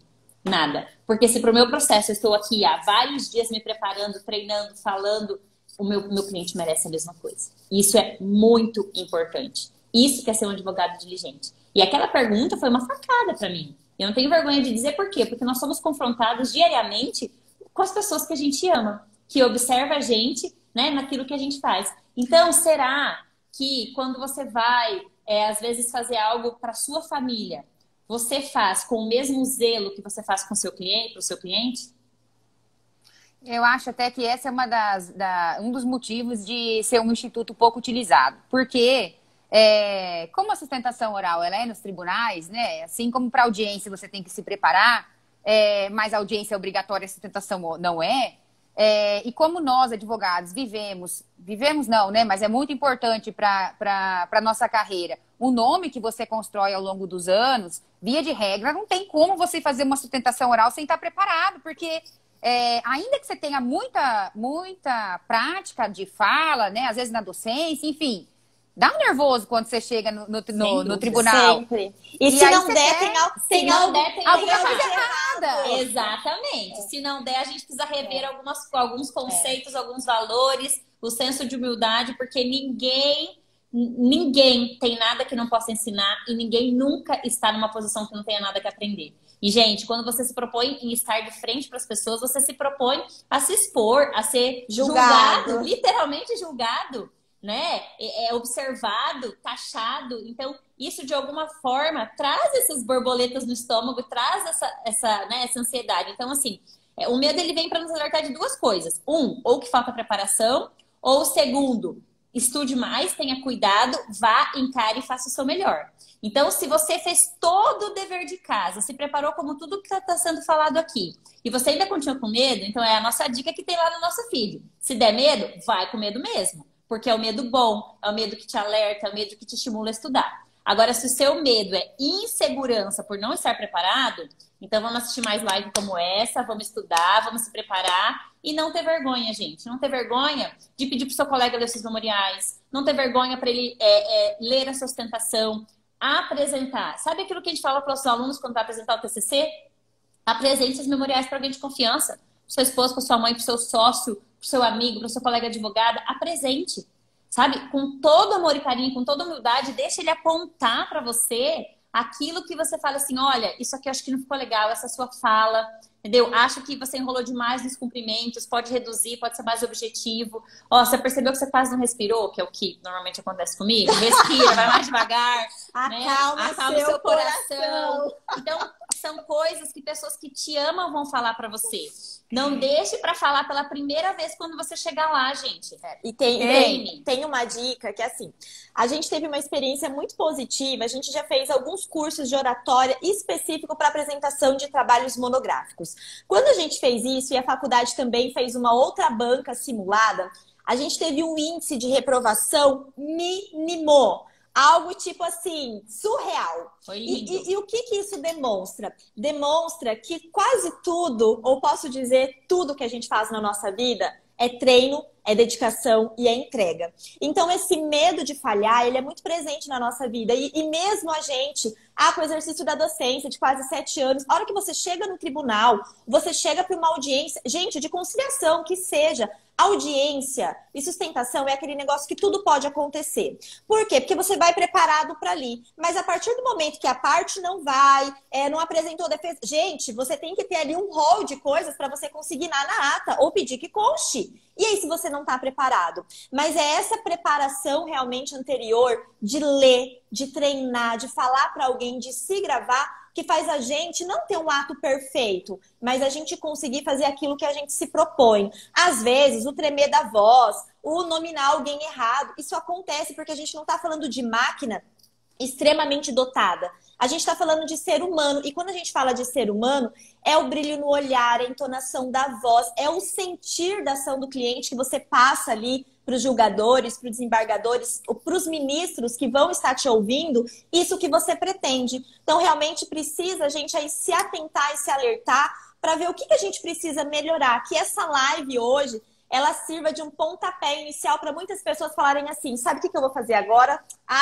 Nada. Porque se para o meu processo eu estou aqui há vários dias me preparando, treinando, falando, o meu cliente merece a mesma coisa. Isso é muito importante. Isso que é ser um advogado diligente. E aquela pergunta foi uma facada para mim. Eu não tenho vergonha de dizer por quê, porque nós somos confrontados diariamente com as pessoas que a gente ama, que observa a gente, né, naquilo que a gente faz. Então, será que quando você vai, às vezes, fazer algo para sua família, você faz com o mesmo zelo que você faz com o seu cliente, para o seu cliente? Eu acho até que essa é um dos motivos de ser um instituto pouco utilizado. Porque... como a sustentação oral ela é nos tribunais, né? Assim como para audiência você tem que se preparar, mas a audiência é obrigatória, a sustentação não é. E como nós, advogados, vivemos não, né? Mas é muito importante para a nossa carreira. O nome que você constrói ao longo dos anos, via de regra, não tem como você fazer uma sustentação oral sem estar preparado, porque ainda que você tenha muita prática de fala, né? Às vezes na docência, enfim. Dá um nervoso quando você chega no tribunal. Sempre. E se não der, tem alguma coisa errada. Exatamente. Se não der, a gente precisa rever alguns conceitos, alguns valores, o senso de humildade, porque ninguém tem nada que não possa ensinar e ninguém nunca está numa posição que não tenha nada que aprender. E, gente, quando você se propõe em estar de frente para as pessoas, você se propõe a se expor, a ser julgado, literalmente julgado. Né? Observado, taxado. Então, isso de alguma forma traz essas borboletas no estômago, traz essa ansiedade. Então, assim, o medo ele vem para nos alertar de duas coisas. Ou que falta preparação, ou segundo, estude mais, tenha cuidado, vá, encare e faça o seu melhor. Então, se você fez todo o dever de casa, se preparou como tudo que está sendo falado aqui, e você ainda continua com medo, então é a nossa dica que tem lá no nosso feed. Se der medo, vai com medo mesmo. Porque é o medo bom, é o medo que te alerta, é o medo que te estimula a estudar. Agora, se o seu medo é insegurança por não estar preparado, então vamos assistir mais live como essa, vamos estudar, vamos se preparar e não ter vergonha, gente. Não ter vergonha de pedir para o seu colega ler seus memoriais, não ter vergonha para ele ler a sua sustentação, apresentar. Sabe aquilo que a gente fala para os alunos quando vai apresentar o TCC? Apresente seus memoriais para alguém de confiança. Para sua esposa, para sua mãe, para o seu sócio, para o seu amigo, para o seu colega advogado, apresente, sabe? Com todo amor e carinho, com toda humildade, deixa ele apontar para você aquilo que você fala assim, olha, isso aqui eu acho que não ficou legal, essa sua fala, entendeu? Acho que você enrolou demais nos cumprimentos, pode reduzir, pode ser mais objetivo. Ó, você percebeu que você quase não respirou, que é o que normalmente acontece comigo? Respira, vai mais devagar, acalma o seu coração. Então, são coisas que pessoas que te amam vão falar para você. Não deixe para falar pela primeira vez quando você chegar lá, gente. E tem uma dica que é assim, a gente teve uma experiência muito positiva, a gente já fez alguns cursos de oratória específico para apresentação de trabalhos monográficos. Quando a gente fez isso, e a faculdade também fez uma outra banca simulada, a gente teve um índice de reprovação mínimo. Algo tipo assim, surreal. Foi lindo. E o que isso demonstra? Demonstra que quase tudo, ou posso dizer tudo que a gente faz na nossa vida, é treino, é dedicação e é entrega. Então, esse medo de falhar, ele é muito presente na nossa vida. E mesmo a gente, com o exercício da docência de quase 7 anos, a hora que você chega no tribunal, você chega para uma audiência, gente, de conciliação, que seja, audiência e sustentação é aquele negócio que tudo pode acontecer. Por quê? Porque você vai preparado para ali. Mas a partir do momento que a parte não vai, não apresentou defesa... Gente, você tem que ter ali um rol de coisas para você consignar na ata ou pedir que conste. E aí, se você não está preparado? Mas é essa preparação realmente anterior de ler, de treinar, de falar para alguém, de se gravar, que faz a gente não ter um ato perfeito, mas a gente conseguir fazer aquilo que a gente se propõe. Às vezes, o tremer da voz, o nominar alguém errado, isso acontece porque a gente não está falando de máquina extremamente dotada. A gente está falando de ser humano. E quando a gente fala de ser humano, é o brilho no olhar, a entonação da voz, é o sentir da ação do cliente que você passa ali para os julgadores, para os desembargadores, para os ministros que vão estar te ouvindo, isso que você pretende. Então, realmente precisa a gente aí se atentar e se alertar para ver o que a gente precisa melhorar. Que essa live hoje, ela sirva de um pontapé inicial para muitas pessoas falarem assim, sabe o que eu vou fazer agora?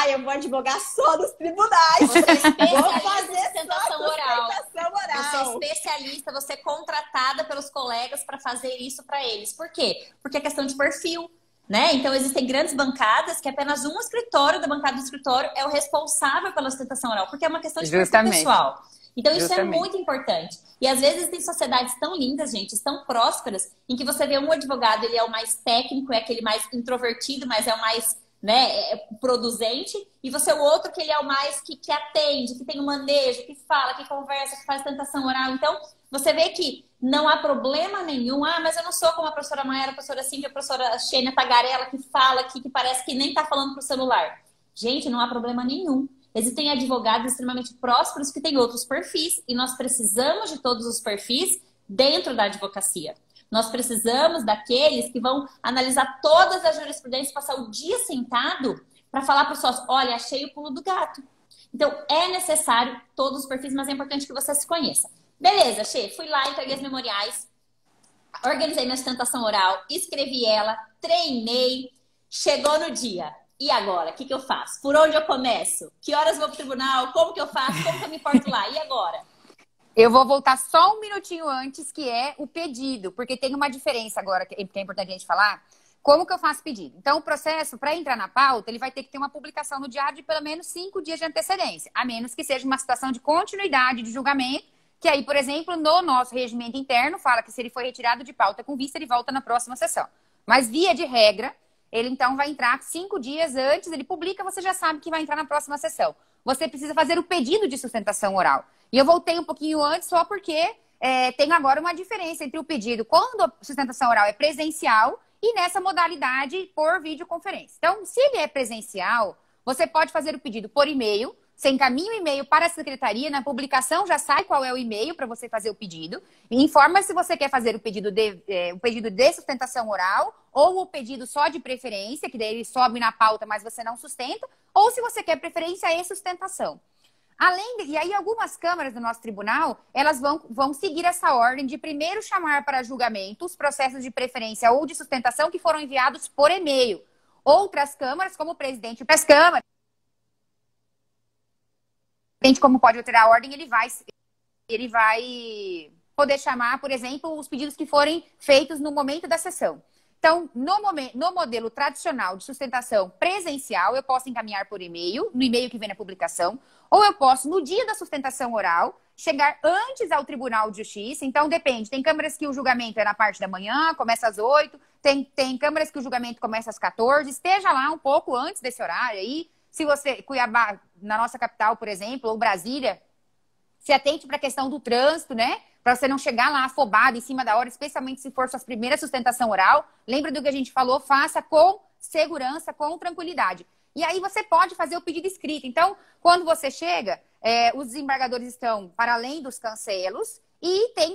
Eu vou advogar só nos tribunais. Você é especialista vou fazer em sustentação oral. Oral. Você é especialista, você é contratada pelos colegas para fazer isso para eles. Por quê? Porque é questão de perfil. Né? Então, existem grandes bancadas que apenas um escritório da bancada do escritório é o responsável pela sustentação oral, porque é uma questão de perfil pessoal. Então, isso é muito importante. E, às vezes, tem sociedades tão lindas, gente, tão prósperas, em que você vê um advogado, ele é o mais técnico, é aquele mais introvertido, mas é o mais, né, produzente, e você é o outro que ele é o mais que atende, que tem o manejo, que fala, que conversa, que faz sustentação oral. Então, você vê que não há problema nenhum. Mas eu não sou como a professora Mayara, a professora Cíntia, a professora Xênia Tagarela, que fala aqui, que parece que nem tá falando pro celular. Gente, não há problema nenhum. Existem advogados extremamente prósperos que têm outros perfis e nós precisamos de todos os perfis dentro da advocacia. Nós precisamos daqueles que vão analisar todas as jurisprudências, passar o dia sentado para falar para o sócio, olha, achei o pulo do gato. Então, é necessário todos os perfis, mas é importante que você se conheça. Beleza, Xê, fui lá, entreguei as memoriais, organizei minha sustentação oral, escrevi ela, treinei, chegou no dia. E agora? O que eu faço? Por onde eu começo? Que horas vou pro tribunal? Como que eu faço? Como que eu me porto lá? E agora? Eu vou voltar só um minutinho antes, que é o pedido, porque tem uma diferença agora que é importante a gente falar. Como que eu faço pedido? Então, o processo, para entrar na pauta, ele vai ter que ter uma publicação no diário de pelo menos 5 dias de antecedência, a menos que seja uma situação de continuidade de julgamento, que aí, por exemplo, no nosso regimento interno, fala que se ele foi retirado de pauta com vista, ele volta na próxima sessão. Mas, via de regra, ele então vai entrar 5 dias antes, ele publica, você já sabe que vai entrar na próxima sessão. Você precisa fazer o pedido de sustentação oral. E eu voltei um pouquinho antes só porque tem agora uma diferença entre o pedido quando a sustentação oral é presencial e nessa modalidade por videoconferência. Então, se ele é presencial, você pode fazer o pedido por e-mail. Você encaminha o e-mail para a secretaria, na publicação já sai qual é o e-mail para você fazer o pedido. E informa se você quer fazer o pedido de sustentação oral ou o pedido só de preferência, que daí ele sobe na pauta, mas você não sustenta, ou se você quer preferência e sustentação. E aí algumas câmaras do nosso tribunal, elas vão seguir essa ordem de primeiro chamar para julgamento os processos de preferência ou de sustentação que foram enviados por e-mail. Outras câmaras, como o presidente das câmaras, como pode alterar a ordem, ele vai poder chamar, por exemplo, os pedidos que forem feitos no momento da sessão. Então, no modelo tradicional de sustentação presencial, eu posso encaminhar por e-mail, no e-mail que vem na publicação, ou eu posso, no dia da sustentação oral, chegar antes ao Tribunal de Justiça. Então, depende. Tem câmaras que o julgamento é na parte da manhã, começa às 8. Tem câmaras que o julgamento começa às 14. Esteja lá um pouco antes desse horário aí. Se você, Cuiabá, na nossa capital, por exemplo, ou Brasília, se atente para a questão do trânsito, né? Para você não chegar lá afobado em cima da hora, especialmente se for sua primeira sustentação oral. Lembra do que a gente falou? Faça com segurança, com tranquilidade. E aí você pode fazer o pedido escrito. Então, quando você chega, os desembargadores estão para além dos cancelos e tem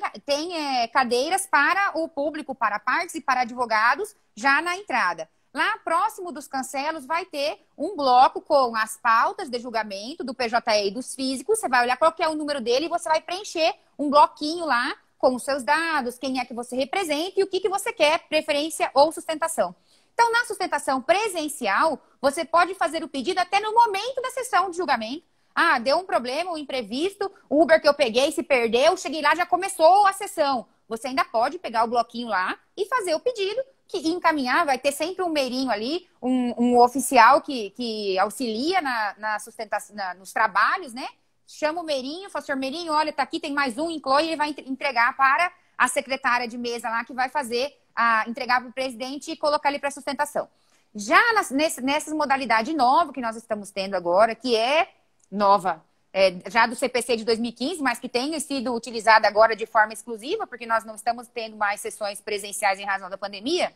cadeiras para o público, para partes e para advogados já na entrada. Lá, próximo dos cancelos, vai ter um bloco com as pautas de julgamento do PJE e dos físicos. Você vai olhar qual que é o número dele e você vai preencher um bloquinho lá com os seus dados, quem é que você representa e o que você quer, preferência ou sustentação. Então, na sustentação presencial, você pode fazer o pedido até no momento da sessão de julgamento. Ah, deu um problema, um imprevisto, o Uber que eu peguei se perdeu, cheguei lá, já começou a sessão. Você ainda pode pegar o bloquinho lá e fazer o pedido, que encaminhar, vai ter sempre um meirinho ali, um oficial que auxilia na sustentação, nos trabalhos, né? Chama o meirinho, fala, senhor meirinho, olha, tá aqui, tem mais um, inclui, e ele vai entregar para a secretária de mesa lá, que vai fazer, entregar para o presidente e colocar ele para sustentação. Já nessas modalidades novas que nós estamos tendo agora, que é nova, já do CPC de 2015, mas que tem sido utilizada agora de forma exclusiva, porque nós não estamos tendo mais sessões presenciais em razão da pandemia,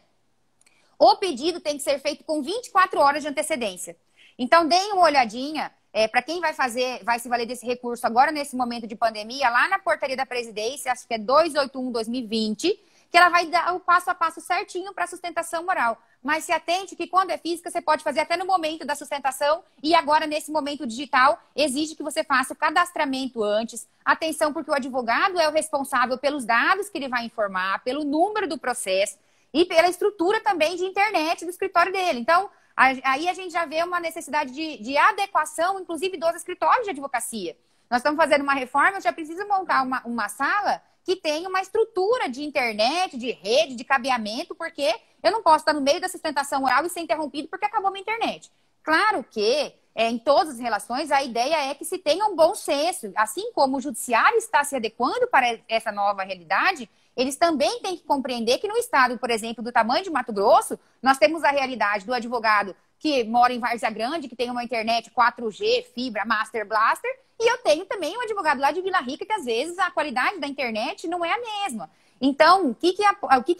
o pedido tem que ser feito com 24 horas de antecedência. Então, deem uma olhadinha, para quem vai se valer desse recurso agora nesse momento de pandemia, lá na portaria da presidência, acho que é 281/2020, que ela vai dar o passo a passo certinho para a sustentação oral. Mas se atente que quando é física, você pode fazer até no momento da sustentação e agora, nesse momento digital, exige que você faça o cadastramento antes. Atenção, porque o advogado é o responsável pelos dados que ele vai informar, pelo número do processo e pela estrutura também de internet do escritório dele. Então, aí a gente já vê uma necessidade de adequação, inclusive, dos escritórios de advocacia. Nós estamos fazendo uma reforma, eu já preciso montar uma sala que tenha uma estrutura de internet, de rede, de cabeamento, porque eu não posso estar no meio da sustentação oral e ser interrompido porque acabou minha internet. Claro que, em todas as relações, a ideia é que se tenha um bom senso. Assim como o judiciário está se adequando para essa nova realidade, eles também têm que compreender que no estado, por exemplo, do tamanho de Mato Grosso, nós temos a realidade do advogado que mora em Várzea Grande, que tem uma internet 4G, fibra, Master Blaster, e eu tenho também um advogado lá de Vila Rica, que às vezes a qualidade da internet não é a mesma. Então, o que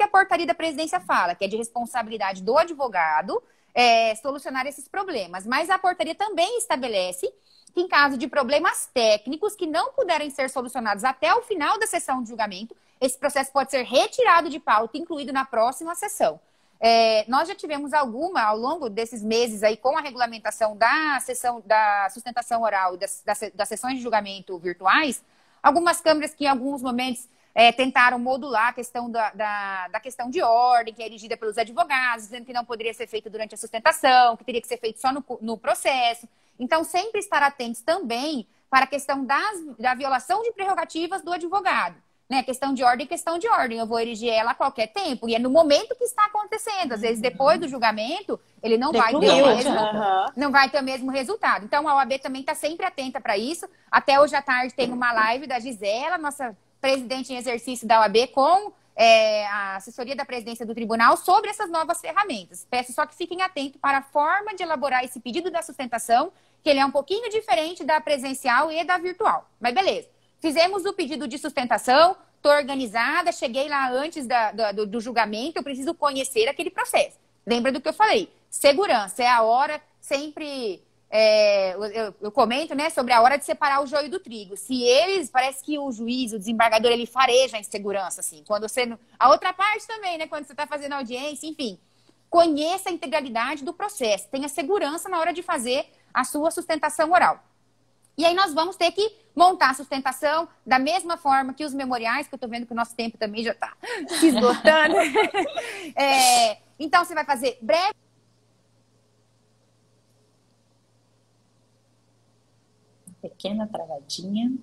a portaria da presidência fala? Que é de responsabilidade do advogado solucionar esses problemas. Mas a portaria também estabelece que em caso de problemas técnicos que não puderem ser solucionados até o final da sessão de julgamento, esse processo pode ser retirado de pauta e incluído na próxima sessão. Nós já tivemos ao longo desses meses aí, com a regulamentação da sustentação oral e das sessões de julgamento virtuais, algumas câmaras que em alguns momentos tentaram modular a questão da questão de ordem, que é erigida pelos advogados, dizendo que não poderia ser feito durante a sustentação, que teria que ser feito só no processo. Então, sempre estar atentos também para a questão da violação de prerrogativas do advogado. Né? Questão de ordem, eu vou erigir ela a qualquer tempo, e é no momento que está acontecendo. Às vezes, depois do julgamento, ele não vai ter o mesmo resultado. Então, a OAB também está sempre atenta para isso. Até hoje à tarde tem uma live da Gisela, nossa presidente em exercício da OAB, com a assessoria da presidência do tribunal sobre essas novas ferramentas. Peço só que fiquem atentos para a forma de elaborar esse pedido da sustentação, que ele é um pouquinho diferente da presencial e da virtual. Mas beleza. Fizemos o pedido de sustentação, estou organizada, cheguei lá antes do julgamento, eu preciso conhecer aquele processo. Lembra do que eu falei? Segurança é a hora, sempre eu comento, né, sobre a hora de separar o joio do trigo. Parece que o juiz, o desembargador, ele fareja a insegurança, assim. A outra parte também, né, quando você está fazendo audiência, enfim. Conheça a integralidade do processo, tenha segurança na hora de fazer a sua sustentação oral. E aí nós vamos ter que montar a sustentação da mesma forma que os memoriais, que eu estou vendo que o nosso tempo também já está se esgotando. Então, você vai fazer breve. Pequena travadinha.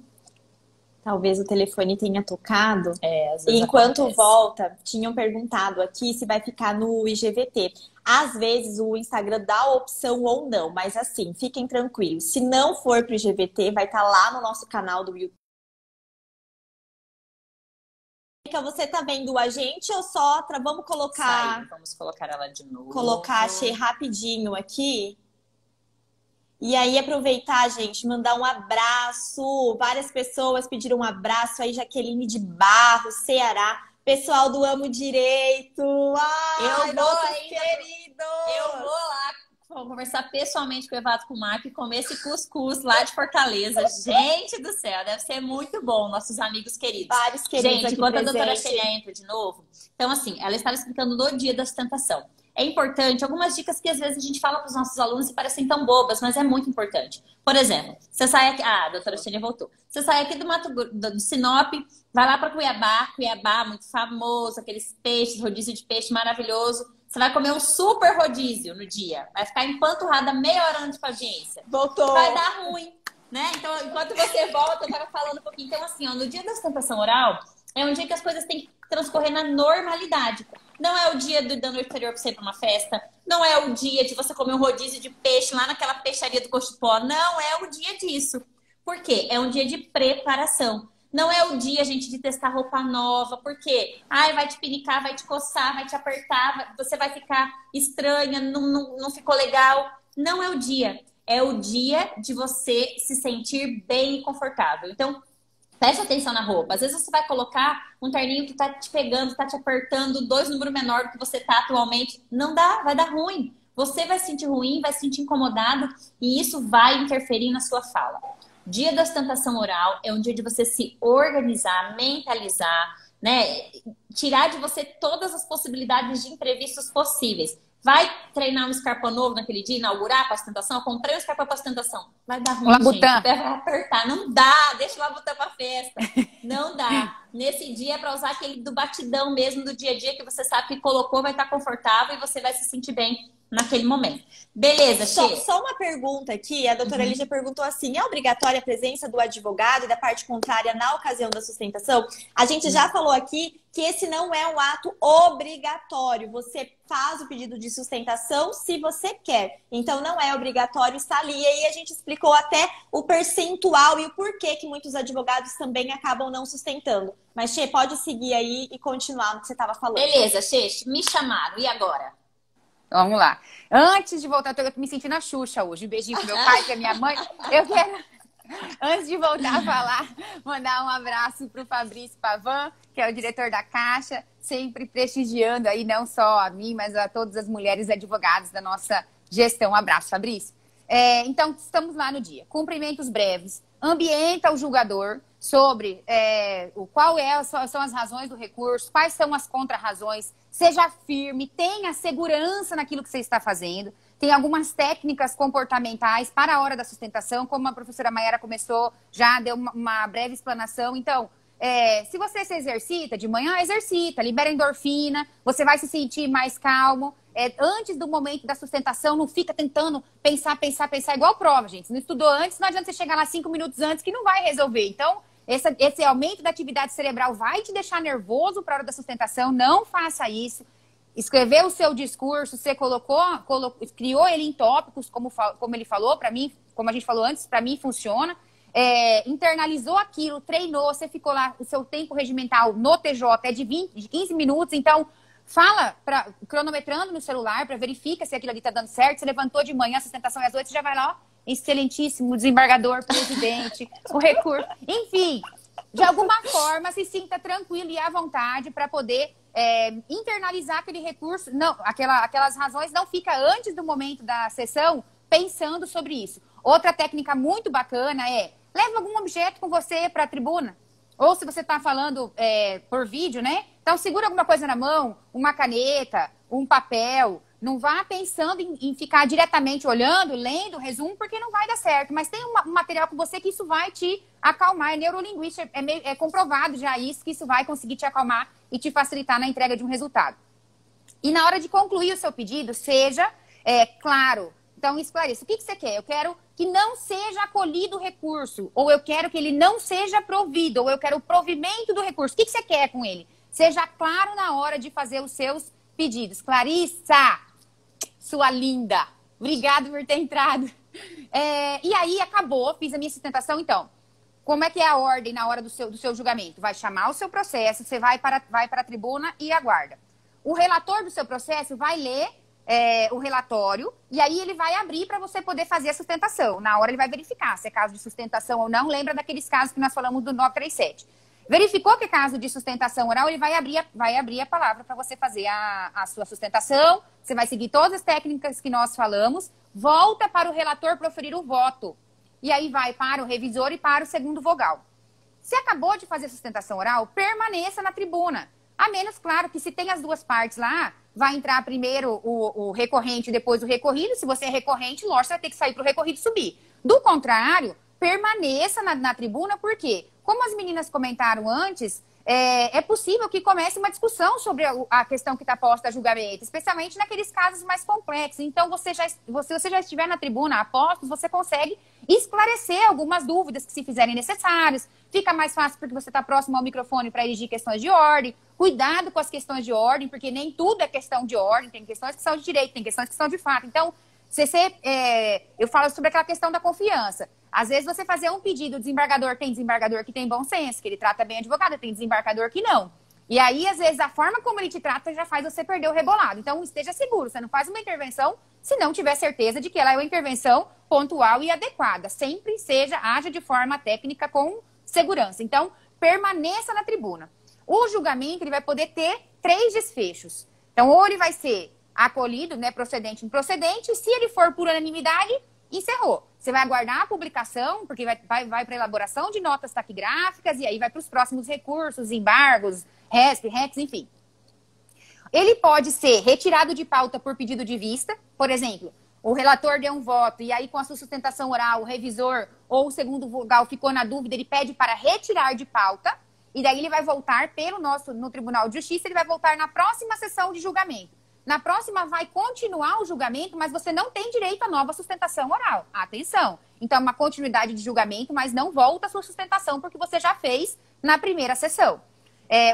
Talvez o telefone tenha tocado. Às vezes enquanto acontece. volta, tinham perguntado aqui se vai ficar no IGVT. Às vezes o Instagram dá a opção ou não, mas assim, fiquem tranquilos. Se não for para o IGVT, vai estar lá no nosso canal do YouTube. Você tá vendo a gente ou só vamos colocar... Vamos colocar ela de novo. Colocar, achei rapidinho aqui. E aí, aproveitar, gente, mandar um abraço. Várias pessoas pediram um abraço aí, Jaqueline de Barros, Ceará. Pessoal do Amo Direito. Ai, nossos queridos! Eu vou lá conversar pessoalmente com o Evado Kumak e comer esse cuscuz lá de Fortaleza. Gente do céu, deve ser muito bom, nossos amigos queridos. Vários queridos gente, aqui enquanto a doutora presente. Sheila entra de novo, então assim, ela estava explicando no dia da sustentação. é importante, algumas dicas que às vezes a gente fala para os nossos alunos e parecem tão bobas, mas é muito importante. Por exemplo, você sai aqui... Ah, a doutora Xenia voltou. Você sai aqui do Sinop, vai lá para Cuiabá, muito famoso, aqueles peixes, rodízio de peixe maravilhoso. Você vai comer um super rodízio no dia. Vai ficar empanturrada meia hora antes de audiência. Voltou. Vai dar ruim, né? Então, enquanto você volta, eu tava falando um pouquinho. Então, assim, ó, no dia da sustentação oral, é um dia que as coisas têm que transcorrer na normalidade. Não é o dia da noite anterior pra você ir pra uma festa. Não é o dia de você comer um rodízio de peixe lá naquela peixaria do Cochipó. Não é o dia disso. Por quê? É um dia de preparação. Não é o dia, gente, de testar roupa nova. Por quê? Ai, vai te pinicar, vai te coçar, vai te apertar, você vai ficar estranha, não ficou legal. Não é o dia. É o dia de você se sentir bem e confortável. Então, preste atenção na roupa. Às vezes você vai colocar um terninho que tá te pegando, tá te apertando 2 números menor do que você tá atualmente. Não dá, vai dar ruim. Você vai se sentir ruim, vai se sentir incomodado e isso vai interferir na sua fala. Dia da sustentação oral é um dia de você se organizar, mentalizar, né? Tirar de você todas as possibilidades de imprevistos possíveis. Vai treinar um Scarpa novo naquele dia, inaugurar para a sustentação? Eu comprei um Scarpa para a sustentação. Vai dar ruim, gente. Vai apertar. Não dá. Deixa o Labutan para festa. Não dá. Nesse dia é para usar aquele do batidão mesmo, do dia a dia, que você sabe que colocou, vai estar confortável e você vai se sentir bem naquele momento. Beleza, Xê? Só uma pergunta aqui. A doutora Lígia perguntou assim, é obrigatória a presença do advogado e da parte contrária na ocasião da sustentação? A gente já falou aqui que esse não é um ato obrigatório. Você faz o pedido de sustentação se você quer. Então, não é obrigatório estar ali. E aí a gente explicou até o percentual e o porquê que muitos advogados também acabam não sustentando. Mas, Xê, pode seguir aí e continuar no que você estava falando. Beleza, Xê, me chamaram. E agora? Vamos lá. Antes de voltar, eu tô me sentindo a Xuxa hoje. Um beijinho pro meu pai e pra minha mãe. Eu quero, antes de voltar a falar, mandar um abraço pro Fabrício Pavan, que é o diretor da Caixa, sempre prestigiando aí não só a mim, mas a todas as mulheres advogadas da nossa gestão. Um abraço, Fabrício. Então, estamos lá no dia. Cumprimentos breves. Ambienta o julgador sobre são as razões do recurso, quais são as contra-razões. Seja firme, tenha segurança naquilo que você está fazendo. Tem algumas técnicas comportamentais para a hora da sustentação, como a professora Mayara começou, já deu uma breve explanação. Então, se você se exercita de manhã, exercita, libera endorfina, você vai se sentir mais calmo. Antes do momento da sustentação, não fica tentando pensar igual prova, gente. Se não estudou antes, não adianta você chegar lá 5 minutos antes que não vai resolver. Então, esse aumento da atividade cerebral vai te deixar nervoso para a hora da sustentação. Não faça isso. Escreveu o seu discurso, você criou ele em tópicos, como ele falou, para mim, como a gente falou antes, para mim funciona. Internalizou aquilo, treinou, você ficou lá, o seu tempo regimental no TJ é de 15 minutos, então fala, cronometrando no celular, para verificar se aquilo ali está dando certo. Você levantou de manhã, a sustentação é às 8, você já vai lá, ó. Excelentíssimo desembargador, presidente, o recurso. Enfim, de alguma forma, se sinta tranquilo e à vontade para poder internalizar aquele recurso. Não, aquelas razões não fica antes do momento da sessão pensando sobre isso. Outra técnica muito bacana leva algum objeto com você para a tribuna. Ou se você está falando por vídeo, né? Então, segura alguma coisa na mão, uma caneta, um papel. Não vá pensando em ficar diretamente olhando, lendo o resumo, porque não vai dar certo. Mas tem um material com você que isso vai te acalmar. É neurolinguística, é comprovado já isso, que isso vai conseguir te acalmar e te facilitar na entrega de um resultado. E na hora de concluir o seu pedido, seja claro. Então, esclareça. O que você quer? Eu quero que não seja acolhido o recurso, ou eu quero que ele não seja provido, ou eu quero o provimento do recurso. O que você quer com ele? Seja claro na hora de fazer os seus pedidos. Clarissa, sua linda, obrigada por ter entrado. E aí, acabou, fiz a minha sustentação. Então, como é que é a ordem na hora do seu julgamento? Vai chamar o seu processo, você vai para a tribuna e aguarda. O relator do seu processo vai ler o relatório e aí ele vai abrir para você poder fazer a sustentação. Na hora ele vai verificar se é caso de sustentação ou não. Lembra daqueles casos que nós falamos do 937. Verificou que é caso de sustentação oral, ele vai abrir a palavra para você fazer a sua sustentação. Você vai seguir todas as técnicas que nós falamos. Volta para o relator proferir o voto. E aí vai para o revisor e para o segundo vogal. Se acabou de fazer a sustentação oral, permaneça na tribuna. A menos, claro, que se tem as duas partes lá, vai entrar primeiro o recorrente, depois o recorrido. Se você é recorrente, lógico, você vai ter que sair para o recorrido e subir. Do contrário, permaneça na tribuna, porque, como as meninas comentaram antes, é possível que comece uma discussão sobre a questão que está posta a julgamento, especialmente naqueles casos mais complexos. Então, se você já estiver na tribuna a postos, você consegue esclarecer algumas dúvidas que se fizerem necessárias. Fica mais fácil porque você está próximo ao microfone para erigir questões de ordem. Cuidado com as questões de ordem, porque nem tudo é questão de ordem. Tem questões que são de direito, tem questões que são de fato. Então, eu falo sobre aquela questão da confiança. Às vezes você fazer um pedido, o desembargador que tem bom senso, que ele trata bem o advogado, tem desembargador que não. E aí, às vezes, a forma como ele te trata já faz você perder o rebolado. Então, esteja seguro, você não faz uma intervenção se não tiver certeza de que ela é uma intervenção pontual e adequada. Sempre haja de forma técnica com segurança. Então, permaneça na tribuna. O julgamento ele vai poder ter 3 desfechos. Então, ou ele vai ser acolhido, né, procedente, improcedente, e se ele for por unanimidade, encerrou. Você vai aguardar a publicação, porque vai para a elaboração de notas taquigráficas, e aí vai para os próximos recursos, embargos, RESP, REX, enfim. Ele pode ser retirado de pauta por pedido de vista, por exemplo, o relator deu um voto, e aí com a sua sustentação oral, o revisor ou o segundo vogal ficou na dúvida, ele pede para retirar de pauta, e daí ele vai voltar no Tribunal de Justiça, ele vai voltar na próxima sessão de julgamento. Na próxima vai continuar o julgamento, mas você não tem direito à nova sustentação oral. Atenção! Então, é uma continuidade de julgamento, mas não volta a sua sustentação, porque você já fez na primeira sessão.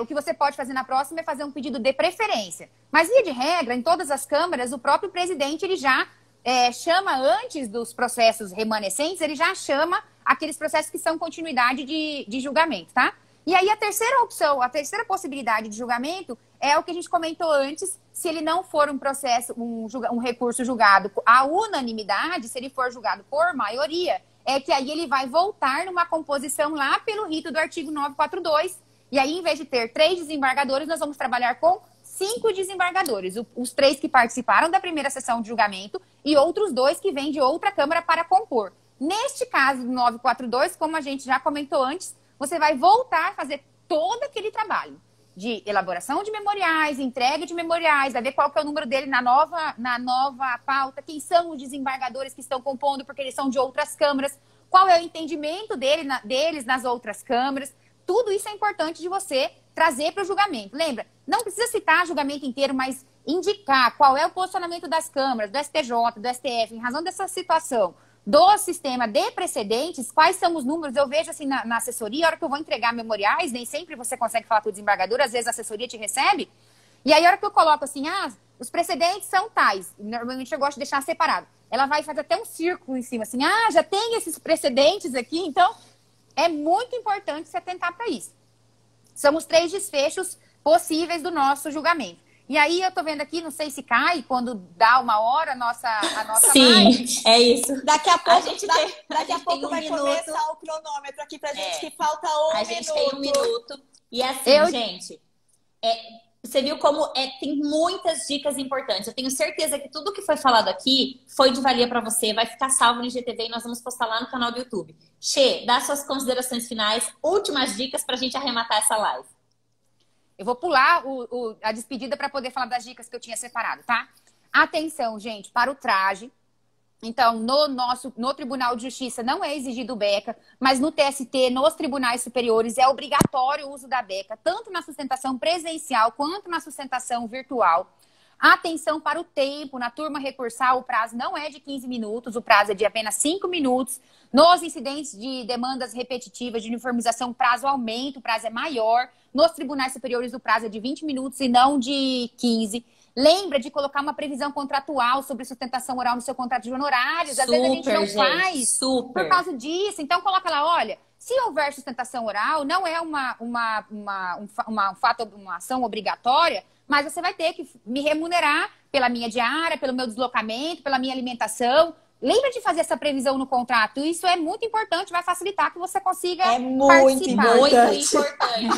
O que você pode fazer na próxima é fazer um pedido de preferência. Mas, via de regra, em todas as câmaras, o próprio presidente ele já chama, antes dos processos remanescentes, ele já chama aqueles processos que são continuidade de julgamento, tá? E aí, a terceira opção, a terceira possibilidade de julgamento é o que a gente comentou antes, se ele não for um recurso julgado à unanimidade, se ele for julgado por maioria, é que aí ele vai voltar numa composição lá pelo rito do artigo 942. E aí, em vez de ter 3 desembargadores, nós vamos trabalhar com 5 desembargadores. Os 3 que participaram da primeira sessão de julgamento e outros 2 que vêm de outra Câmara para compor. Neste caso do 942, como a gente já comentou antes, você vai voltar a fazer todo aquele trabalho de elaboração de memoriais, entrega de memoriais, vai ver qual que é o número dele na nova pauta, quem são os desembargadores que estão compondo, porque eles são de outras câmaras, qual é o entendimento deles nas outras câmaras. Tudo isso é importante de você trazer para o julgamento. Lembra, não precisa citar o julgamento inteiro, mas indicar qual é o posicionamento das câmaras, do STJ, do STF, em razão dessa situação do sistema de precedentes, quais são os números. Eu vejo assim na assessoria, a hora que eu vou entregar memoriais, nem sempre você consegue falar com o desembargador, às vezes a assessoria te recebe, e aí a hora que eu coloco assim, os precedentes são tais, normalmente eu gosto de deixar separado, ela vai fazer até um círculo em cima, assim, já tem esses precedentes aqui, então é muito importante se atentar para isso. São os 3 desfechos possíveis do nosso julgamento. E aí eu tô vendo aqui, não sei se cai, quando dá 1 hora a nossa Sim, live. é isso. Daqui a pouco, daqui a pouco vai começar o cronômetro aqui pra gente, que falta 1 minuto. A gente tem 1 minuto. E assim, gente, você viu como tem muitas dicas importantes. Eu tenho certeza que tudo que foi falado aqui foi de valia para você, vai ficar salvo no IGTV e nós vamos postar lá no canal do YouTube. Xê, dá suas considerações finais, últimas dicas pra gente arrematar essa live. Eu vou pular a despedida para poder falar das dicas que eu tinha separado, tá? Atenção, gente, para o traje. Então, no Tribunal de Justiça não é exigido o BECA, mas no TST, nos tribunais superiores, é obrigatório o uso da BECA, tanto na sustentação presencial quanto na sustentação virtual. Atenção para o tempo, na turma recursal o prazo não é de 15 minutos, o prazo é de apenas 5 minutos. Nos incidentes de demandas repetitivas de uniformização, o prazo aumenta, o prazo é maior. Nos tribunais superiores, o prazo é de 20 minutos e não de 15. Lembra de colocar uma previsão contratual sobre sustentação oral no seu contrato de honorários. Às vezes a gente não faz por causa disso. Então, coloca lá, olha, se houver sustentação oral, não é uma ação obrigatória, mas você vai ter que me remunerar pela minha diária, pelo meu deslocamento, pela minha alimentação. Lembra de fazer essa previsão no contrato. Isso é muito importante, vai facilitar que você consiga participar. Muito importante,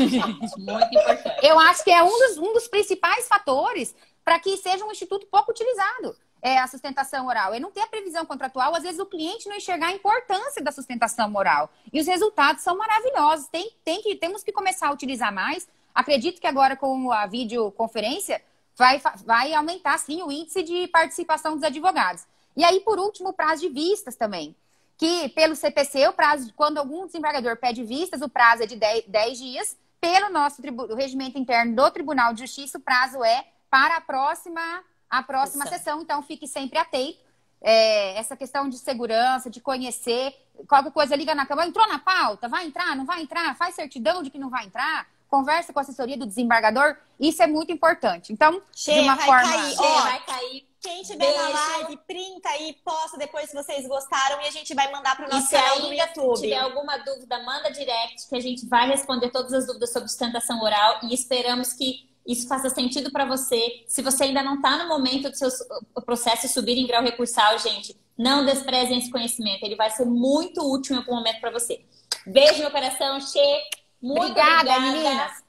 gente. Muito importante. Eu acho que é um dos principais fatores para que seja um instituto pouco utilizado, a sustentação oral. É não ter a previsão contratual, às vezes o cliente não enxergar a importância da sustentação oral. E os resultados são maravilhosos. Temos que começar a utilizar mais. Acredito que agora com a videoconferência vai aumentar, sim, o índice de participação dos advogados. E aí, por último, o prazo de vistas também. Que pelo CPC, o prazo, quando algum desembargador pede vistas, o prazo é de 10 dias. Pelo nosso o regimento interno do Tribunal de Justiça, o prazo é para a próxima sessão. Então, fique sempre atento. Essa questão de segurança, de conhecer, qualquer coisa, liga na Câmara, entrou na pauta, vai entrar, não vai entrar, faz certidão de que não vai entrar, conversa com a assessoria do desembargador, isso é muito importante. Então, de uma forma... Vai cair. Quem tiver na live, printa aí, posta depois se vocês gostaram e a gente vai mandar para o nosso canal do YouTube. Se tiver alguma dúvida, manda direct que a gente vai responder todas as dúvidas sobre sustentação oral e esperamos que isso faça sentido para você. Se você ainda não está no momento do seu processo subir em grau recursal, gente, não desprezem esse conhecimento. Ele vai ser muito útil em algum momento para você. Beijo no coração, Xê. Muito obrigada, meninas.